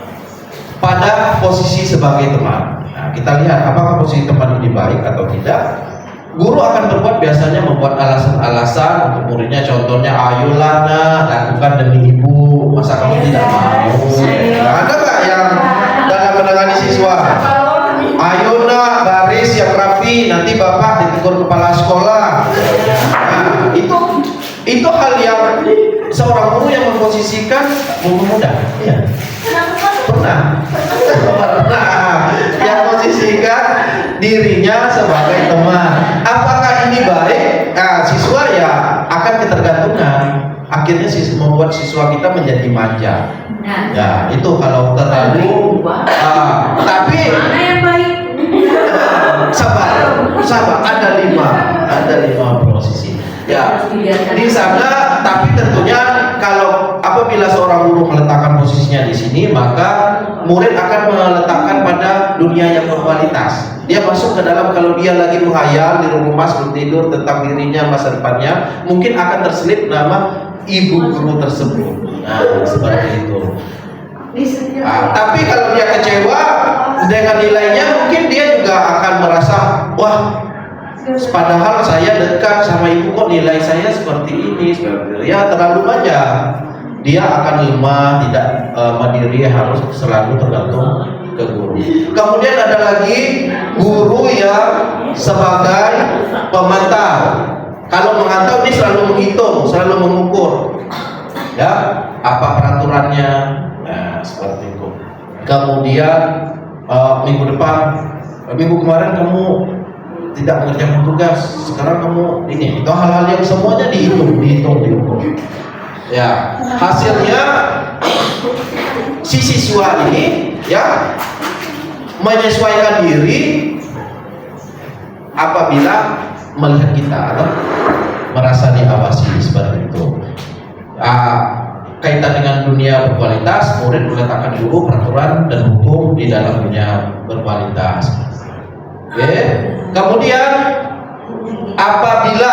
pada posisi sebagai teman. Nah, kita lihat apakah posisi teman ini baik atau tidak. Guru akan berbuat biasanya membuat alasan-alasan untuk muridnya. Contohnya, ayolah nak, lakukan demi ibu, masa kamu tidak mau? Nah, ada nggak yang dalam menangani siswa? Ayo nak, baris yang rapi, nanti bapak ditegur kepala sekolah. Nah, itu hal yang seorang guru yang memposisikan guru muda? Iya. Pernah. Yang memposisikan dirinya sebagai teman. Apakah ini baik? Nah, siswa ya akan ketergantungan. Akhirnya membuat siswa kita menjadi manja. Ya, itu kalau terlalu. Tapi mana yang baik? sabar. Ada lima posisi. Ya, di sana. Tapi tentunya kalau apabila seorang guru meletakkan posisinya di sini, maka murid akan meletakkan pada dunia yang berkualitas. Dia masuk ke dalam, kalau dia lagi menghayal di rumah sebelum tidur tentang dirinya, masa depannya, mungkin akan terselip nama ibu guru tersebut. Nah, seperti itu. Tapi kalau dia kecewa dengan nilainya, mungkin dia juga akan merasa, wah, padahal saya dekat sama ibu kok nilai saya seperti ini, ya terlalu banyak. Dia akan lemah, tidak mandiri, harus selalu tergantung ke guru. Kemudian ada lagi guru yang sebagai pemantau. Kalau memantau ini selalu menghitung, selalu mengukur, ya apa peraturannya, nah, seperti itu. Kemudian minggu kemarin kamu tidak mengerjakan tugas, sekarang kamu ini, itu hal-hal yang semuanya dihitung. Ya, hasilnya si siswa ini ya menyesuaikan diri apabila melihat kita atau merasa diawasi, seperti itu. Kaitan dengan dunia berkualitas, murid meletakkan dulu peraturan dan hukum di dalam dunia berkualitas. Oke. Kemudian apabila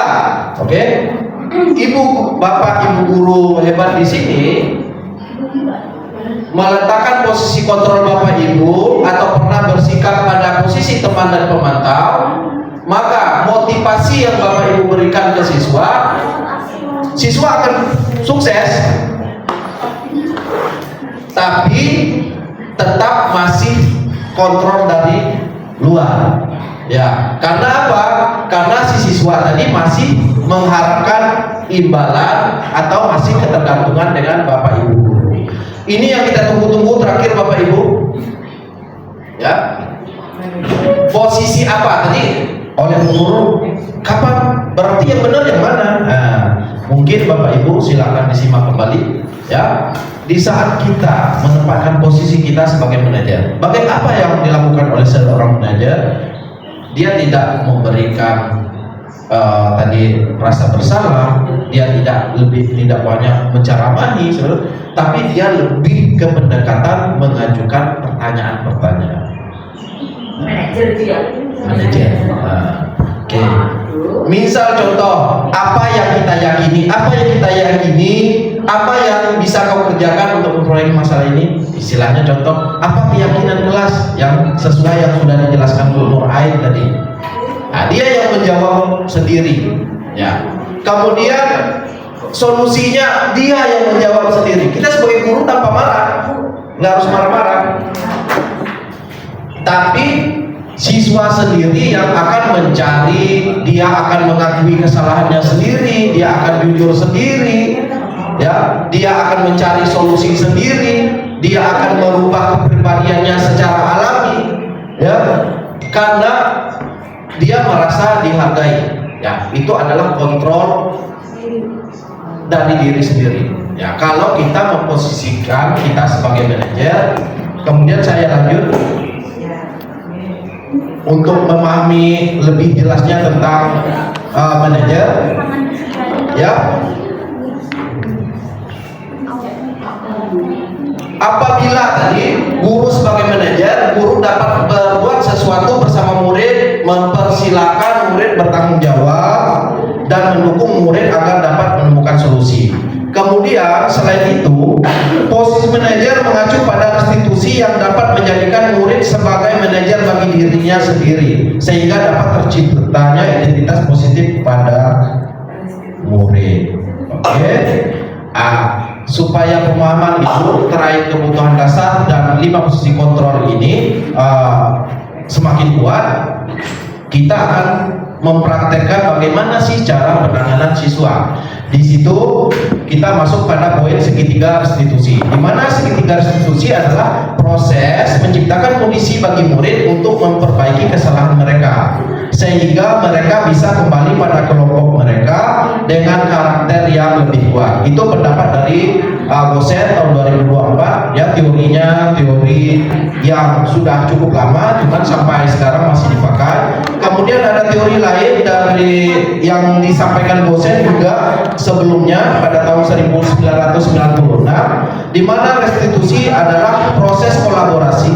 ibu guru hebat di sini meletakkan posisi kontrol bapak ibu atau pernah bersikap pada posisi teman dan pemantau, maka motivasi yang bapak ibu berikan ke siswa akan sukses, tapi tetap masih kontrol dari luar. Ya, karena apa? Karena si siswa tadi masih mengharapkan imbalan atau masih ketergantungan dengan bapak ibu guru. Ini yang kita tunggu-tunggu terakhir bapak ibu. Ya, posisi apa tadi oleh guru? Kapan? Berarti yang benar yang mana? Nah, mungkin bapak ibu silakan disimak kembali. Ya, di saat kita menempatkan posisi kita sebagai manajer, bagaimana apa yang dilakukan oleh seorang manajer? Dia tidak memberikan tadi rasa bersalah, dia tidak banyak menceramahi, tapi dia lebih ke pendekatan mengajukan pertanyaan-pertanyaan. Manajer dia. Oke. Misal contoh, apa yang kita yakini, apa yang bisa kau kerjakan untuk memperoleh masalah ini? Istilahnya contoh, apa keyakinan kelas yang sesuai yang sudah dijelaskan Bu Nur Ain tadi? Nah, dia yang menjawab sendiri. Ya. Kemudian solusinya dia yang menjawab sendiri. Kita sebagai guru tanpa marah, nggak harus marah-marah. Tapi siswa sendiri yang akan mencari, dia akan mengakui kesalahannya sendiri, dia akan jujur sendiri, ya, dia akan mencari solusi sendiri, dia akan merubah kepribadiannya secara alami, ya, karena dia merasa dihargai. Ya, itu adalah kontrol dari diri sendiri. Ya, kalau kita memposisikan kita sebagai manajer, kemudian saya lanjut untuk memahami lebih jelasnya tentang manajer, ya. Apabila tadi guru sebagai manajer, guru dapat berbuat sesuatu bersama murid, mempersilahkan murid bertanggung jawab dan mendukung murid agar dapat menemukan solusi. Kemudian selain itu, posisi manajer mengacu pada institusi yang dapat menjadikan murid sebagai manajer bagi dirinya sendiri, sehingga dapat terciptanya identitas positif pada murid. Oke. Supaya pemahaman itu terkait kebutuhan dasar dan 5 posisi kontrol ini semakin kuat, kita akan mempraktekkan bagaimana sih cara penanganan siswa. Di situ kita masuk pada poin segitiga restitusi, di mana segitiga restitusi adalah proses menciptakan kondisi bagi murid untuk memperbaiki kesalahan mereka sehingga mereka bisa kembali pada kelompok mereka dengan karakter yang lebih kuat. Itu pendapat dari Gosen tahun 2024 ya, teorinya teori yang sudah cukup lama cuman sampai sekarang masih dipakai. Kemudian ada teori lain dari yang disampaikan Gosen juga sebelumnya pada tahun 1996, di mana restitusi adalah proses kolaborasi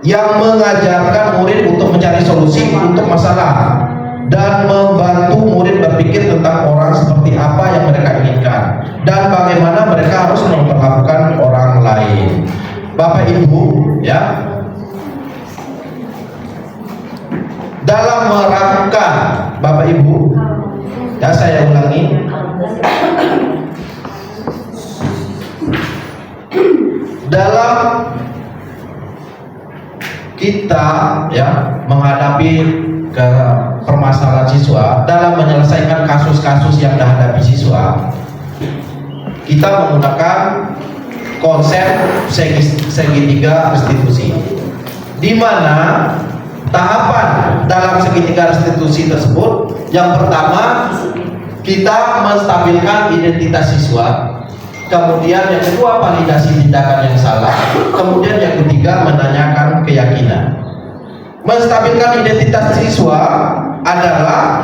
yang mengajarkan murid untuk mencari solusi untuk masalah dan membantu murid berpikir tentang orang seperti apa yang mereka inginkan dan bagaimana mereka harus memperlakukan orang lain. Bapak Ibu ya, dalam melakukan, Bapak Ibu ya, saya ulangi, dalam kita ya menghadapi ke permasalahan siswa, dalam menyelesaikan kasus-kasus yang dihadapi siswa, kita menggunakan konsep segitiga restitusi, di mana tahapan dalam segitiga restitusi tersebut, yang pertama kita menstabilkan identitas siswa, kemudian yang kedua validasi tindakan yang salah, kemudian yang ketiga menanyakan keyakinan. Menstabilkan identitas siswa adalah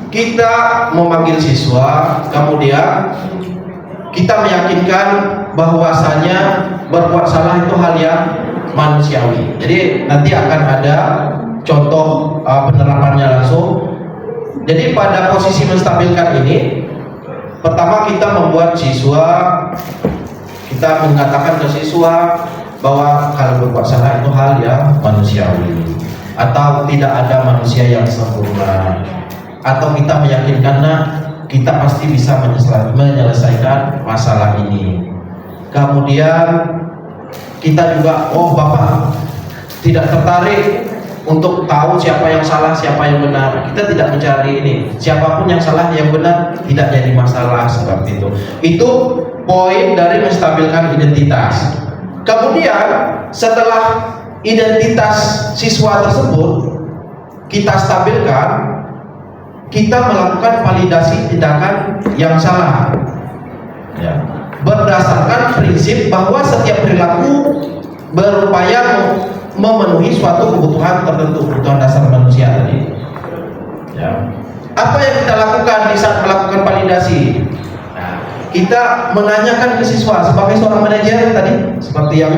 kita memanggil siswa, kemudian kita meyakinkan bahwasanya berbuat salah itu hal yang manusiawi. Jadi nanti akan ada contoh penerapannya langsung. Jadi pada posisi menstabilkan ini, pertama kita membuat siswa, kita mengatakan ke siswa bahwa kalau berbuat salah itu hal yang manusiawi, atau tidak ada manusia yang sempurna, atau kita meyakinkan kita pasti bisa menyelesaikan masalah ini. Kemudian kita juga, oh Bapak tidak tertarik untuk tahu siapa yang salah, siapa yang benar. Kita tidak mencari ini, siapapun yang salah yang benar tidak jadi masalah, seperti itu. Itu poin dari menstabilkan identitas. Kemudian setelah identitas siswa tersebut kita stabilkan, kita melakukan validasi tindakan yang salah ya, berdasarkan prinsip bahwa setiap perilaku berupaya memenuhi suatu kebutuhan tertentu, kebutuhan dasar manusia tadi ya. Apa yang kita lakukan di saat melakukan validasi? Kita menanyakan ke siswa sebagai seorang manajer tadi, seperti yang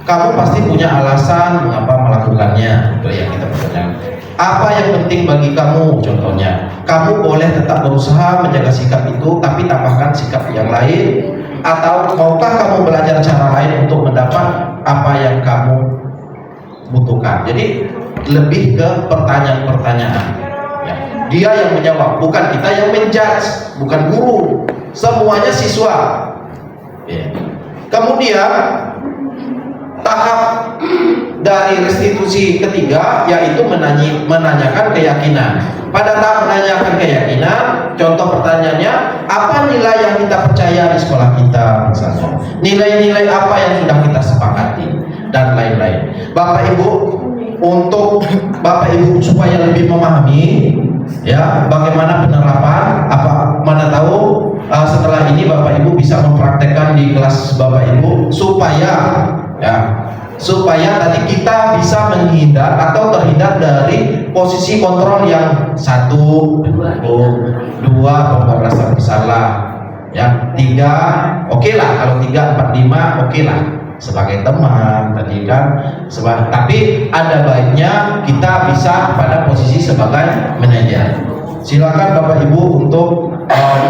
kamu pasti punya alasan mengapa melakukannya, itu yang kita pertanyakan. Apa yang penting bagi kamu? Contohnya, kamu boleh tetap berusaha menjaga sikap itu, tapi tambahkan sikap yang lain, atau maukah kamu belajar cara lain untuk mendapat apa yang kamu butuhkan? Jadi lebih ke pertanyaan-pertanyaan ya. Dia yang menjawab, bukan kita yang menjudge, bukan guru, semuanya siswa ya. Kemudian tahap dari restitusi ketiga yaitu menanyakan keyakinan. Pada tahap menanyakan keyakinan, contoh pertanyaannya, apa nilai yang kita percaya di sekolah kita misalnya, nilai-nilai apa yang sudah kita sepakati dan lain-lain. Bapak Ibu, untuk Bapak Ibu supaya lebih memahami ya bagaimana penerapan, mana tahu setelah ini Bapak Ibu bisa mempraktekkan di kelas Bapak Ibu supaya tadi kita bisa menghindar atau terhindar dari posisi kontrol yang 1, 2, pembebasan bersalah ya, 3, oke lah, kalau 3, 4, 5 oke lah sebagai teman tadi kan, tapi ada baiknya kita bisa pada posisi sebagai manajer. Silakan Bapak Ibu untuk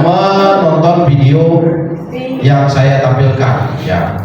menonton video yang saya tampilkan ya.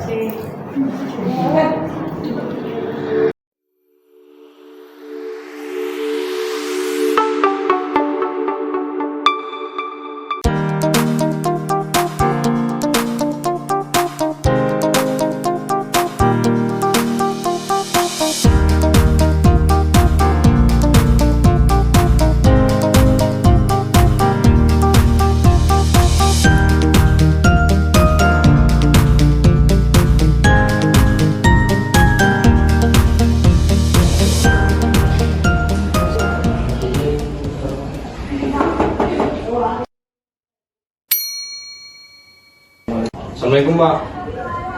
Assalamualaikum Pak.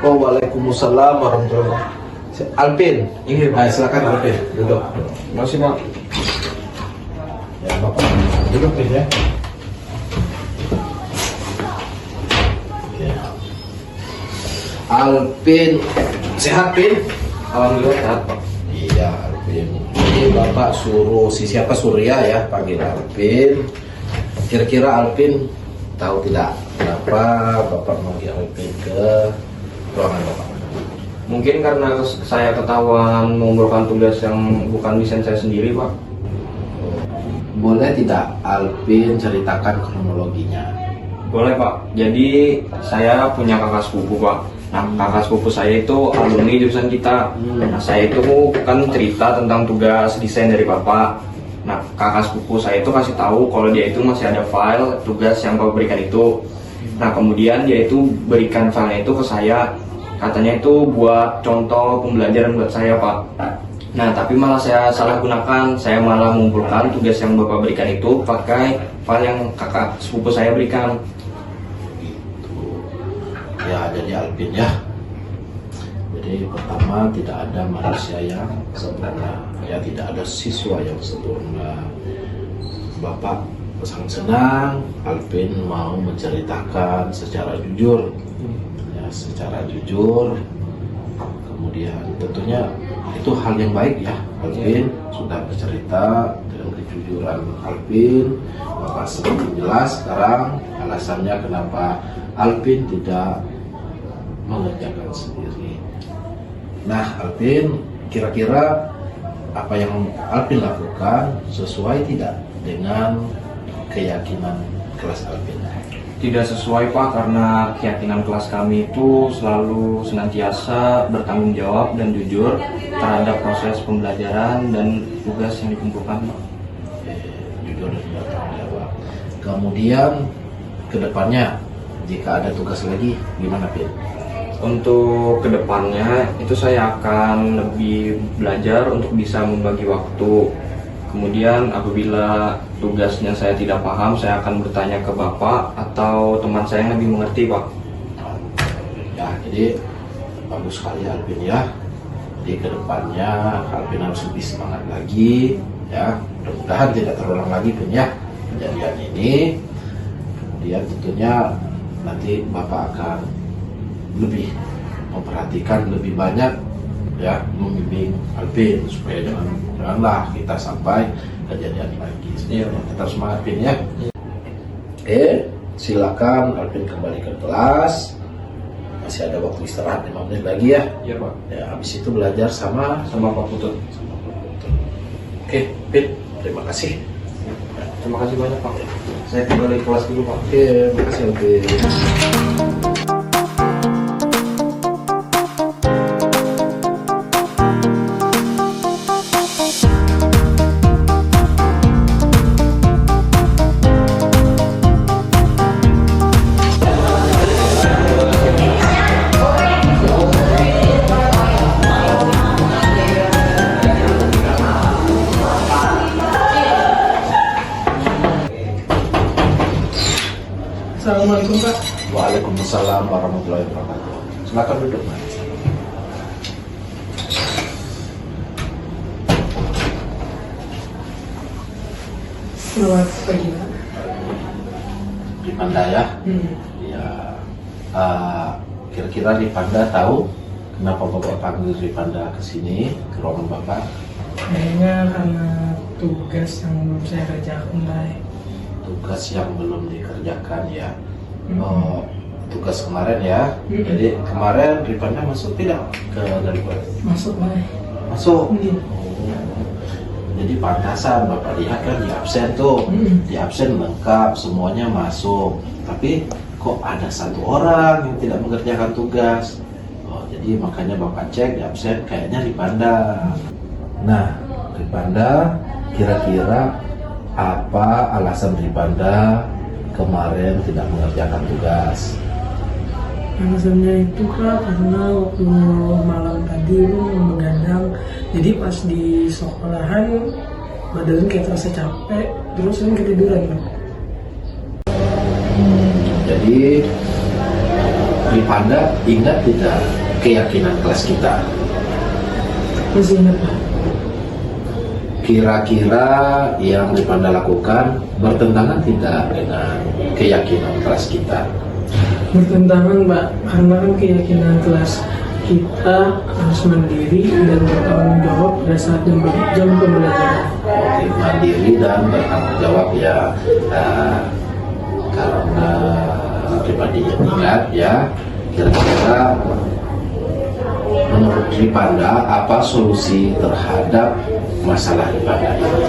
Oh, waalaikumsalam warahmatullahi wabarakatuh. Alpin, silakan Alpin, duduk. Terima kasih Pak. Ya, Bapak duduk Pin ya. Oke. Alpin, sehat Pin? Alhamdulillah sehat Pak. Iya Alpin. Ini Bapak suruh siapa Surya ya panggil Alpin. Kira-kira Alpin tahu tidak kenapa Bapak manggil Alpin ke ruangan Bapak? Mungkin karena saya ketahuan mengumpulkan tugas yang bukan desain saya sendiri Pak. Boleh tidak Alpin ceritakan kronologinya? Boleh Pak. Jadi saya punya kakak sepupu Pak. Nah kakak sepupu saya itu alumni jurusan kita. Nah saya itu kan cerita tentang tugas desain dari Bapak. Nah kakak sepupu saya itu kasih tahu kalau dia itu masih ada file tugas yang Bapak berikan itu. Nah kemudian dia itu berikan filenya itu ke saya. Katanya itu buat contoh pembelajaran buat saya Pak. Nah tapi malah saya salah gunakan. Saya malah mengumpulkan tugas yang Bapak berikan itu pakai file yang kakak sepupu saya berikan. Ya, jadi Alpin ya. Jadi pertama tidak ada manusia yang sempurna. Ya, tidak ada siswa yang sempurna. Bapak sangat senang Alpin mau menceritakan secara jujur. Ya, secara jujur. Kemudian tentunya itu hal yang baik ya. Alpin sudah bercerita dengan kejujuran Alpin. Bapak semakin jelas sekarang alasannya kenapa Alpin tidak mengerjakan sendiri. Nah, Alpin, kira-kira apa yang Alpin lakukan sesuai tidak dengan keyakinan kelas Alpin? Tidak sesuai Pak, karena keyakinan kelas kami itu selalu senantiasa bertanggung jawab dan jujur terhadap proses pembelajaran dan tugas yang dikumpulkan Pak. Jujur dan bertanggung jawab. Kemudian kedepannya jika ada tugas lagi gimana Pin? Untuk kedepannya itu saya akan lebih belajar untuk bisa membagi waktu. Kemudian apabila tugasnya saya tidak paham, saya akan bertanya ke Bapak atau teman saya yang lebih mengerti Pak. Ya, jadi bagus sekali Alpin ya. Jadi kedepannya Alpin harus lebih semangat lagi ya. Mudah-mudahan tidak terulang lagi Pin ya kejadian ini. Kemudian tentunya nanti Bapak akan lebih memperhatikan lebih banyak ya, membimbing Alpin supaya janganlah kita sampai kejadian lagi. Iya, kita harus semangat Pin ya. Silakan Alpin kembali ke kelas. Masih ada waktu istirahat 5 menit lagi ya. Iya Pak. Ya, habis itu belajar sama Pak Putut. Oke, Pin, terima kasih. Terima kasih banyak Pak. Saya kembali ke kelas dulu Pak. Oke, terima kasih Alpin. Assalamualaikum Pak. Waalaikumsalam warahmatullahi wabarakatuh. Silakan duduk Mas. Selamat pagi Pak. Di Panda ya. Ya. Kira-kira di Panda tahu kenapa Bapak panggil di Panda ke sini ke ruangan Bapak? Kayaknya karena tugas yang belum saya kerjakan Pak. Tugas yang belum dikerjakan ya. Oh, tugas kemarin ya. Jadi kemarin Ripanda masuk tidak ke Galipoli? Masuk Pak. Masuk. Jadi pantasan Bapak lihat kan di absen tuh, di absen lengkap semuanya masuk. Tapi kok ada satu orang yang tidak mengerjakan tugas. Oh, jadi makanya Bapak cek di absen kayaknya Ripanda. Nah, Ripanda kira-kira apa alasan Ripanda kemarin tidak mengerjakan tugas? Alasannya itu Pak, karena waktu malam tadi itu begadang. Jadi pas di sekolahan badan kayak terasa capek, terus saya ketiduran Pak. Jadi Ripanda ingat tidak keyakinan kelas kita? Masih ingat Pak. Kira-kira yang Ripanda lakukan bertentangan tidak dengan keyakinan kelas kita? Bertentangan Pak, karena kan keyakinan kelas kita harus mandiri dan bertanggung jawab pada saat jam pembelajaran. Oke, mandiri dan bertanggung jawab ya. Karena pribadinya ingat ya, kira-kira menurut Ripanda apa solusi terhadap masalah Ripanda ini?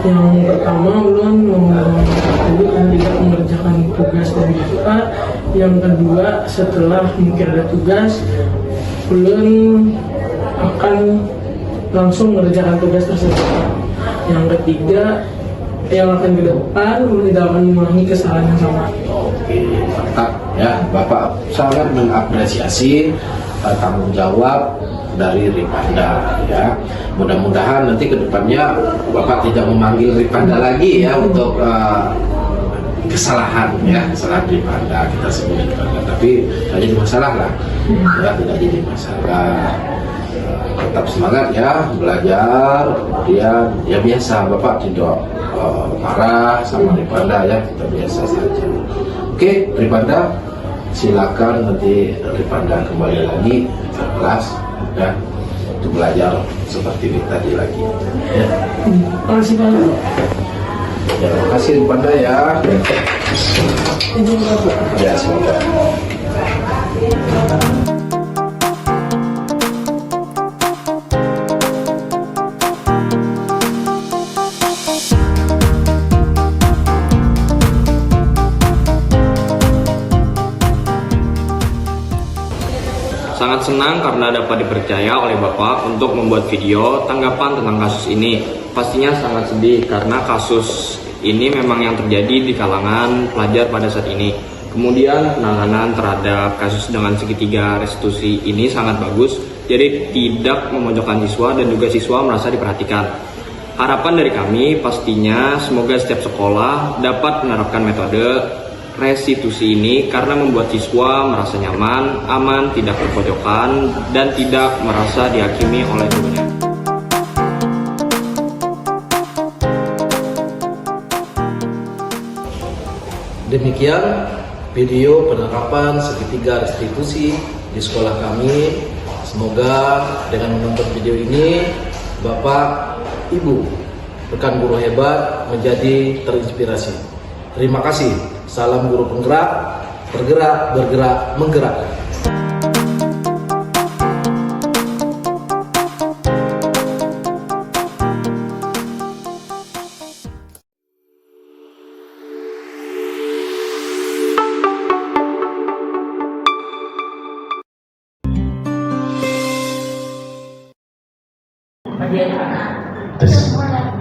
Yang pertama ulun tidak mengerjakan tugas dari BPA. Yang kedua, setelah mungkin ada tugas, ulun akan langsung mengerjakan tugas tersebut. Yang ketiga, yang akan ke depan ulun tidak akan mengulangi kesalahan yang sama. Oke, mantap ya. Bapak sangat mengapresiasi tanggung jawab dari Ripanda ya. Mudah-mudahan nanti kedepannya Bapak tidak memanggil Ripanda lagi ya untuk kesalahan ya, kesalahan Ripanda kita sebut Ripanda, tapi tidak jadi masalah lah ya, tidak jadi masalah. Tetap semangat ya belajar, kemudian ya biasa Bapak tidak marah sama Ripanda ya, kita biasa saja. Oke, Ripanda silakan nanti Ripanda kembali lagi ke kelas ya, untuk belajar seperti tadi lagi ya. Makasih Pak. Ya, terima kasih Ripanda ya. Ya, semoga. Sangat senang karena dapat dipercaya oleh Bapak untuk membuat video tanggapan tentang kasus ini. Pastinya sangat sedih karena kasus ini memang yang terjadi di kalangan pelajar pada saat ini. Kemudian penanganan terhadap kasus dengan segitiga restitusi ini sangat bagus, jadi tidak memojokkan siswa dan juga siswa merasa diperhatikan. Harapan dari kami pastinya semoga setiap sekolah dapat menerapkan metode restitusi ini karena membuat siswa merasa nyaman, aman, tidak berpojokan, dan tidak merasa dihakimi oleh gurunya. Demikian video penerapan segitiga restitusi di sekolah kami. Semoga dengan menonton video ini Bapak, Ibu, rekan guru hebat menjadi terinspirasi. Terima kasih. Salam guru penggerak, bergerak, bergerak, menggerakkan.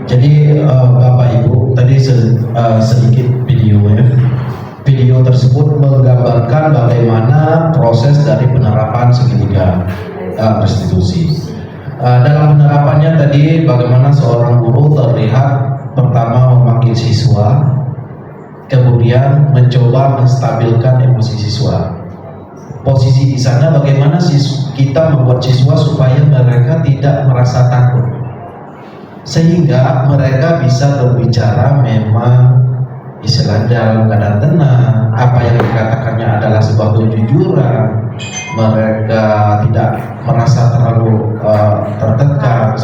Jadi Bapak Ibu tadi sedikit video ya. Video tersebut menggambarkan bagaimana proses dari penerapan segitiga restitusi. Dalam penerapannya tadi bagaimana seorang guru terlihat pertama memanggil siswa, kemudian mencoba menstabilkan emosi siswa. Posisi di sana bagaimana kita membuat siswa supaya mereka tidak merasa takut, sehingga mereka bisa berbicara memang istilah dalam keadaan tenang, apa yang dikatakannya adalah sebuah kejujuran, mereka tidak merasa terlalu tertekan.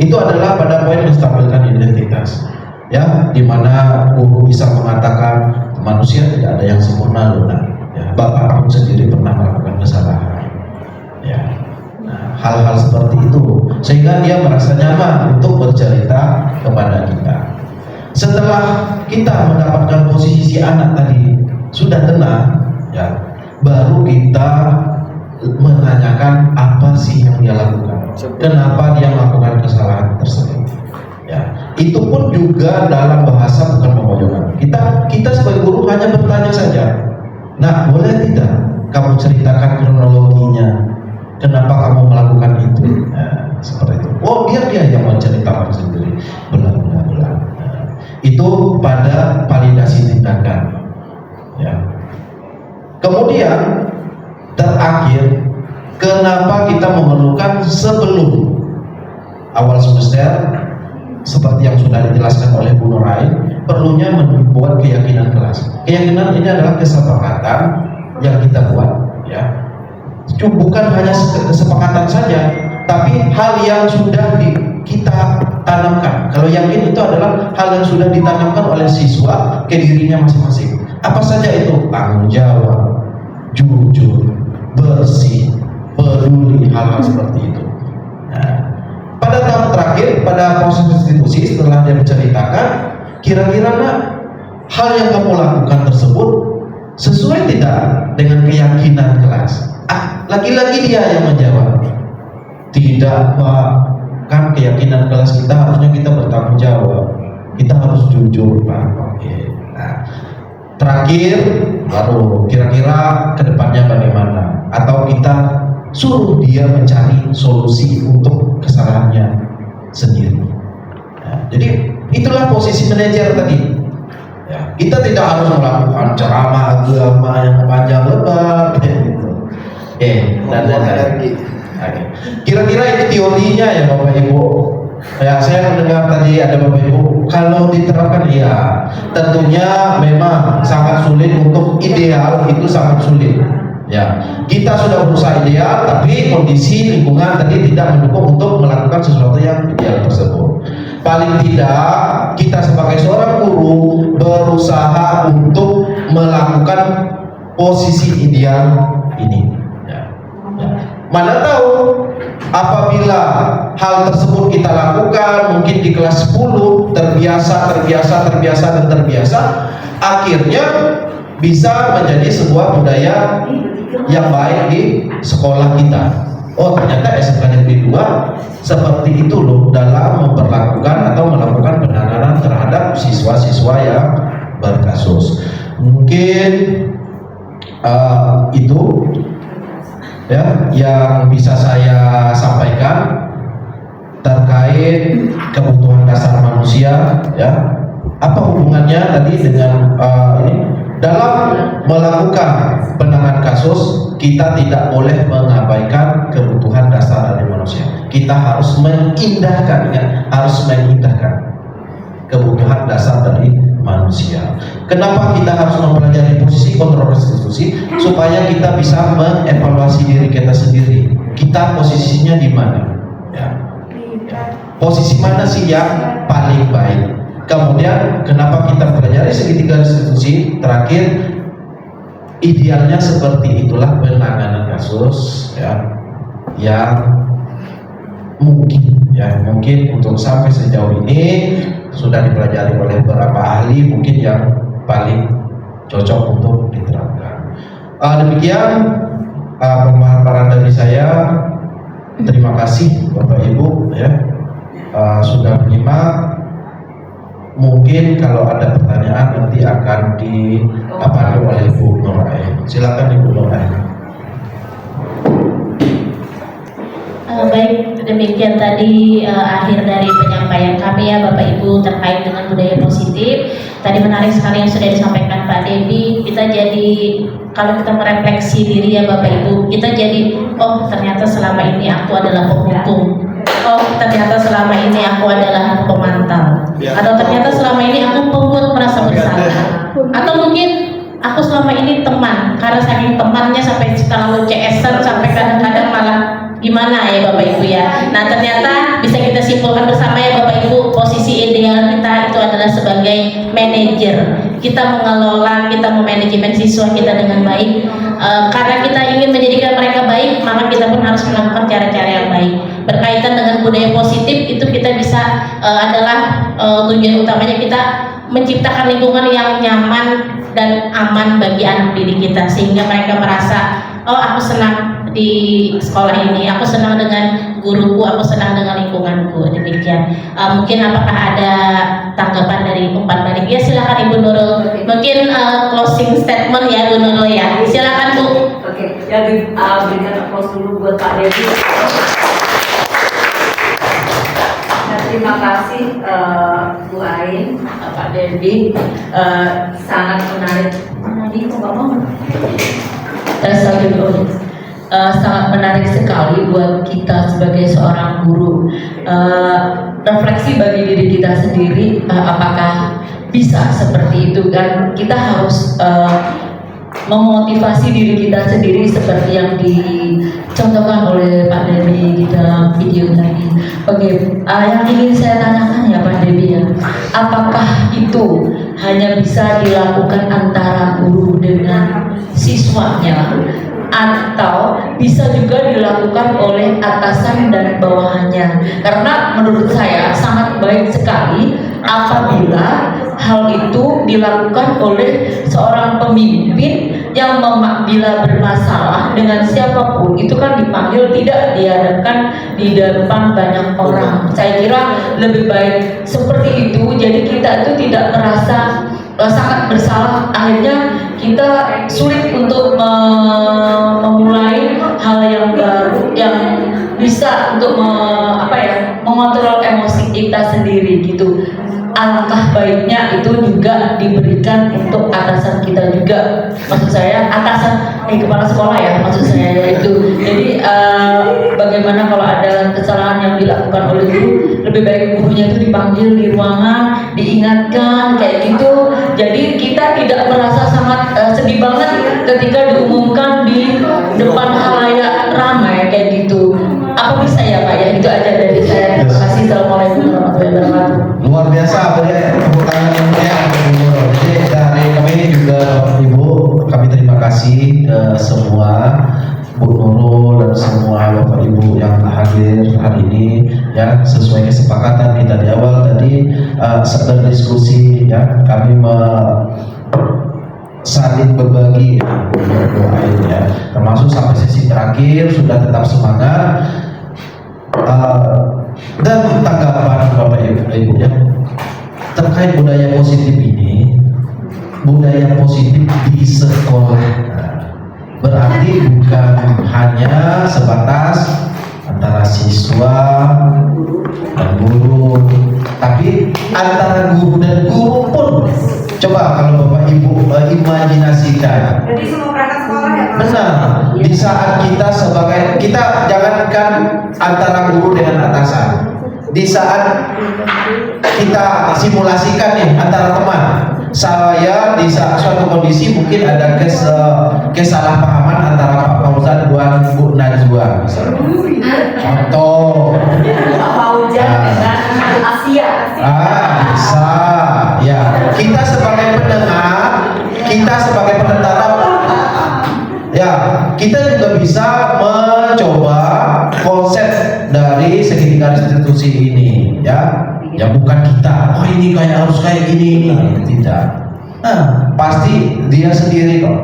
Itu adalah pada poin menstabilkan identitas ya, dimana guru bisa mengatakan manusia tidak ada yang sempurna loh, ya, Bapak pun sendiri pernah melakukan kesalahan ya. Hal-hal seperti itu sehingga dia merasa nyaman untuk bercerita kepada kita. Setelah kita mendapatkan posisi si anak tadi sudah tenang ya, baru kita menanyakan apa sih yang dia lakukan, kenapa dia melakukan kesalahan tersebut ya. Itu pun juga dalam bahasa bukan memojokkan. Kita sebagai guru hanya bertanya saja, nah boleh tidak kamu ceritakan kronologinya, kenapa kamu melakukan itu, nah, seperti itu. Oh biar dia yang menceritakan sendiri, benar. Itu pada validasi tindakan ya. Kemudian terakhir, kenapa kita memerlukan sebelum awal semester seperti yang sudah dijelaskan oleh Bu Nurain, perlunya membuat keyakinan kelas. Keyakinan ini adalah kesepakatan yang kita buat, ya. Bukan hanya kesepakatan saja, tapi hal yang sudah kita tanamkan. Kalau yakin itu adalah hal yang sudah ditanamkan oleh siswa ke dirinya masing-masing. Apa saja itu? Tanggung jawab, jujur, bersih, peduli, hal-hal seperti itu. Nah, pada tahap terakhir, pada proses institusi, setelah dia menceritakan, kira-kira hal yang kamu lakukan tersebut sesuai tidak dengan keyakinan kelas? Lagi-lagi dia yang menjawab, tidak Pak, kan keyakinan kelas kita harusnya kita bertanggung jawab, kita harus jujur Pak. Oke. Nah, terakhir baru kira-kira kedepannya bagaimana, atau kita suruh dia mencari solusi untuk kesalahannya sendiri. Nah, jadi itulah posisi manajer tadi. Ya, kita tidak harus melakukan ceramah agama yang panjang lebar, gitu. Dan lain-lain. Kira-kira ini teorinya ya Bapak Ibu. Ya, saya mendengar tadi ada Bapak Ibu, kalau diterapkan ya tentunya memang sangat sulit, untuk ideal itu sangat sulit. Ya, kita sudah berusaha ideal, tapi kondisi lingkungan tadi tidak mendukung untuk melakukan sesuatu yang ideal tersebut. Paling tidak kita sebagai seorang guru berusaha untuk melakukan posisi ideal ini. Mana tahu apabila hal tersebut kita lakukan mungkin di kelas 10 terbiasa, akhirnya bisa menjadi sebuah budaya yang baik di sekolah kita. Oh, ternyata SMK Negeri 2 seperti itu loh dalam memperlakukan atau melakukan penanganan terhadap siswa-siswa yang berkasus. Mungkin itu ya yang bisa saya sampaikan terkait kebutuhan dasar manusia. Ya, apa hubungannya tadi dengan ini? Dalam melakukan penanganan kasus, kita tidak boleh mengabaikan kebutuhan dasar dari manusia. Kita harus mengindahkan, harus mengindahkan kebutuhan dasar dari manusia. Kenapa kita harus mempelajari posisi kontrol restitusi? Supaya kita bisa mengevaluasi diri kita sendiri. Kita posisinya di mana? Ya. Posisi mana sih yang paling baik? Kemudian kenapa kita pelajari segitiga restitusi? Terakhir, idealnya seperti itulah penanganan kasus ya, yang mungkin untuk sampai sejauh ini sudah dipelajari oleh beberapa ahli, mungkin yang paling cocok untuk diterapkan. Demikian pemaparan dari saya. Terima kasih Bapak Ibu ya, sudah menyimak. Mungkin kalau ada pertanyaan nanti akan dipaparkan oleh Ibu Nurain. Silakan Ibu Nurain. Baik, demikian tadi akhir dari penyampaian kami ya Bapak Ibu terkait dengan budaya positif. Tadi menarik sekali yang sudah disampaikan Pak Dedi. Kita jadi, kalau kita merefleksi diri ya Bapak Ibu, kita jadi, oh ternyata selama ini aku adalah penghukum. Oh ternyata selama ini aku adalah pemantau. Atau ternyata selama ini aku pembuat merasa bersalah. Atau mungkin aku selama ini teman, karena saking temannya sampai terlalu CS-an, sampai kadang-kadang malah gimana ya Bapak Ibu ya. Nah ternyata bisa kita simpulkan bersama ya Bapak Ibu, posisi ideal kita itu adalah sebagai manajer. Kita mengelola, kita memanajemen siswa kita dengan baik. Karena kita ingin menjadikan mereka baik, maka kita pun harus melakukan cara-cara yang baik. Berkaitan dengan budaya positif itu kita bisa adalah tujuan utamanya kita menciptakan lingkungan yang nyaman dan aman bagi anak didik kita, sehingga mereka merasa, oh aku senang di sekolah ini, aku senang dengan guruku, aku senang dengan lingkunganku. Demikian. Mungkin apakah ada tanggapan dari umpan balik? Ya silakan Ibu Nurul. Mungkin closing statement ya Bu Nurul ya. Silakan Bu. Oke, ya berikan applause dulu buat Pak Dedi. Terima kasih Bu Ain, Pak Dedi, sangat menarik Ini kok nggak mau? Sangat menarik sekali buat kita sebagai seorang guru. Refleksi bagi diri kita sendiri, apakah bisa seperti itu kan? Kita harus memotivasi diri kita sendiri seperti yang dicontohkan oleh Pak Debi di dalam video tadi. Oke, yang ingin saya tanyakan ya Pak Debi ya, apakah itu hanya bisa dilakukan antara guru dengan siswanya, atau bisa juga dilakukan oleh atasan dan bawahannya? Karena menurut saya sangat baik sekali apabila hal itu dilakukan oleh seorang pemimpin yang bila bermasalah dengan siapapun itu kan dipanggil, tidak dihadapkan di depan banyak orang. Saya kira lebih baik seperti itu, jadi kita itu tidak merasa sangat bersalah. Akhirnya kita sulit untuk memulai hal yang baru yang bisa untuk mengontrol emosi kita sendiri gitu. Alangkah baiknya itu juga diberikan untuk atasan kita juga, maksud saya atasan kepala sekolah ya, maksud saya yaitu. Jadi bagaimana kalau ada kesalahan yang dilakukan oleh guru, lebih baik gurunya itu dipanggil di ruangan, diingatkan kayak gitu. Jadi kita tidak merasa sangat sedih banget ketika diumumkan di depan halayak ramai kayak gitu. Apa bisa ya Pak ya? Itu aja dari saya. Terima kasih. Assalamualaikum warahmatullahi wabarakatuh. Luar biasa, tepuk tangan yang mulia. Jadi dari kami juga Bapak Ibu, kami terima kasih ke semua Bu Nurul dan semua Bapak Ibu yang hadir hari ini ya, sesuai kesepakatan kita di awal tadi sedang diskusi ya, kami saling berbagi doain ya, termasuk sampai sesi terakhir sudah tetap semangat. Dan tanggapan Bapak Ibu ya terkait budaya positif ini, budaya positif di sekolah berarti bukan hanya sebatas antara siswa dan guru, tapi antara guru dan guru pun. Coba kalau Bapak Ibu imajinasikan. Jadi semua perangkat sekolah ya Pak? Benar. Di saat kita jangankan antara guru dengan atasan. Di saat kita simulasikan nih antara teman, saya di suatu kondisi mungkin ada kesalahpahaman antara Pak Fauzan dan Bu Najwa misalnya. Contoh. Pak Fauzan dengan Asia. Bisa. Ya, kita sebagai pendengar, kita sebagai penentara, ya, kita juga bisa mencoba konsep dari segitiga institusi ini, ya. Ya bukan kita, oh ini harus kayak gini, tidak. Nah, pasti dia sendiri kok.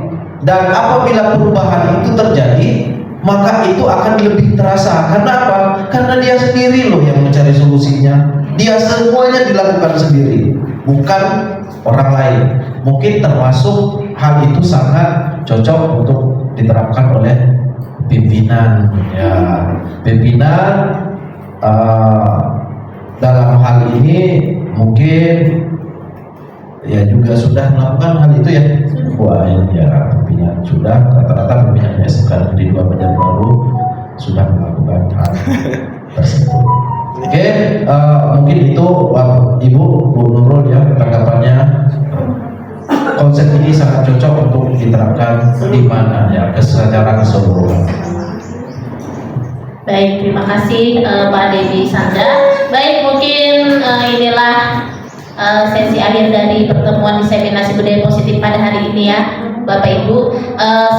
Dan apabila perubahan itu terjadi, maka itu akan lebih terasa. Karena apa? Karena dia sendiri loh yang mencari solusinya. Dia semuanya dilakukan sendiri, bukan orang lain. Mungkin termasuk hal itu sangat cocok untuk diterapkan oleh pimpinan. Ya, pimpinan dalam hal ini mungkin ya juga sudah melakukan hal itu ya. Wah ya, pimpinan sudah rata-rata pimpinan SMK Negeri 2 Banjarbaru sudah melakukan hal tersebut. Oke, mungkin itu Ibu Bu Nurul ya tanggapannya. Konsep ini sangat cocok untuk diterapkan di mana ya, secara keseluruhan. Baik, terima kasih Pak Debi Sandra. Baik, mungkin inilah sesi akhir dari pertemuan diseminasi budaya positif pada hari ini ya Bapak Ibu.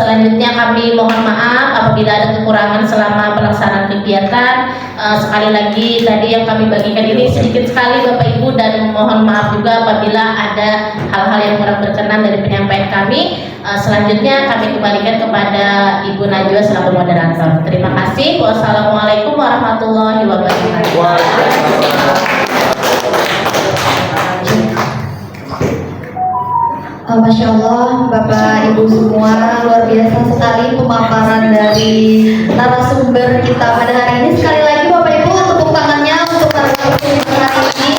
Selanjutnya kami mohon maaf apabila ada kekurangan selama pelaksanaan kegiatan. Sekali lagi tadi yang kami bagikan ini sedikit sekali Bapak Ibu, dan mohon maaf juga apabila ada hal-hal yang kurang berkenan dari penyampaian kami. Selanjutnya kami kembalikan kepada Ibu Najwa selaku moderator. Terima kasih. Wassalamualaikum warahmatullahi wabarakatuh. Masya Allah, Bapak Ibu semua, luar biasa sekali pemaparan dari narasumber kita pada hari ini. Sekali lagi Bapak Ibu, tepuk tangannya untuk narasumber hari ini.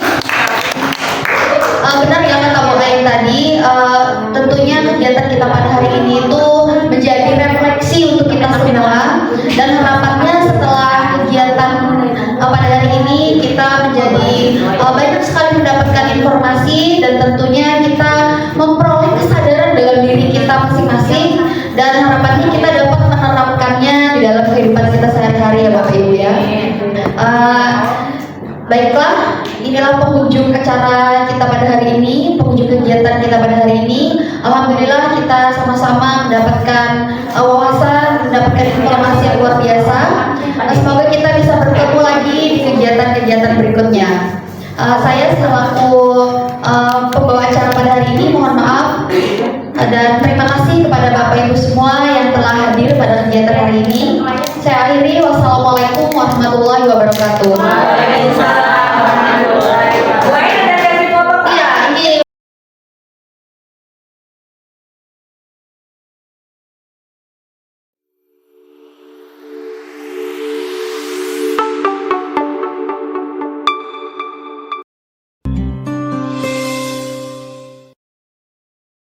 Benar yang kata Bu Ain tadi, tentunya kegiatan kita pada kasih, dan tentunya kita memperoleh kesadaran dalam diri kita masing-masing, dan harapannya kita dapat menerapkannya di dalam kehidupan kita sehari-hari ya Bapak Ibu ya. Baiklah, inilah penghujung acara kita pada hari ini, penghujung kegiatan kita pada hari ini. Alhamdulillah kita sama-sama mendapatkan wawasan, mendapatkan informasi yang luar biasa. Semoga kita bisa bertemu lagi di kegiatan-kegiatan berikutnya. Saya selaku pembawa acara pada hari ini mohon maaf, dan terima kasih kepada Bapak Ibu semua yang telah hadir pada kegiatan hari ini. Saya akhiri, wassalamualaikum warahmatullahi wabarakatuh.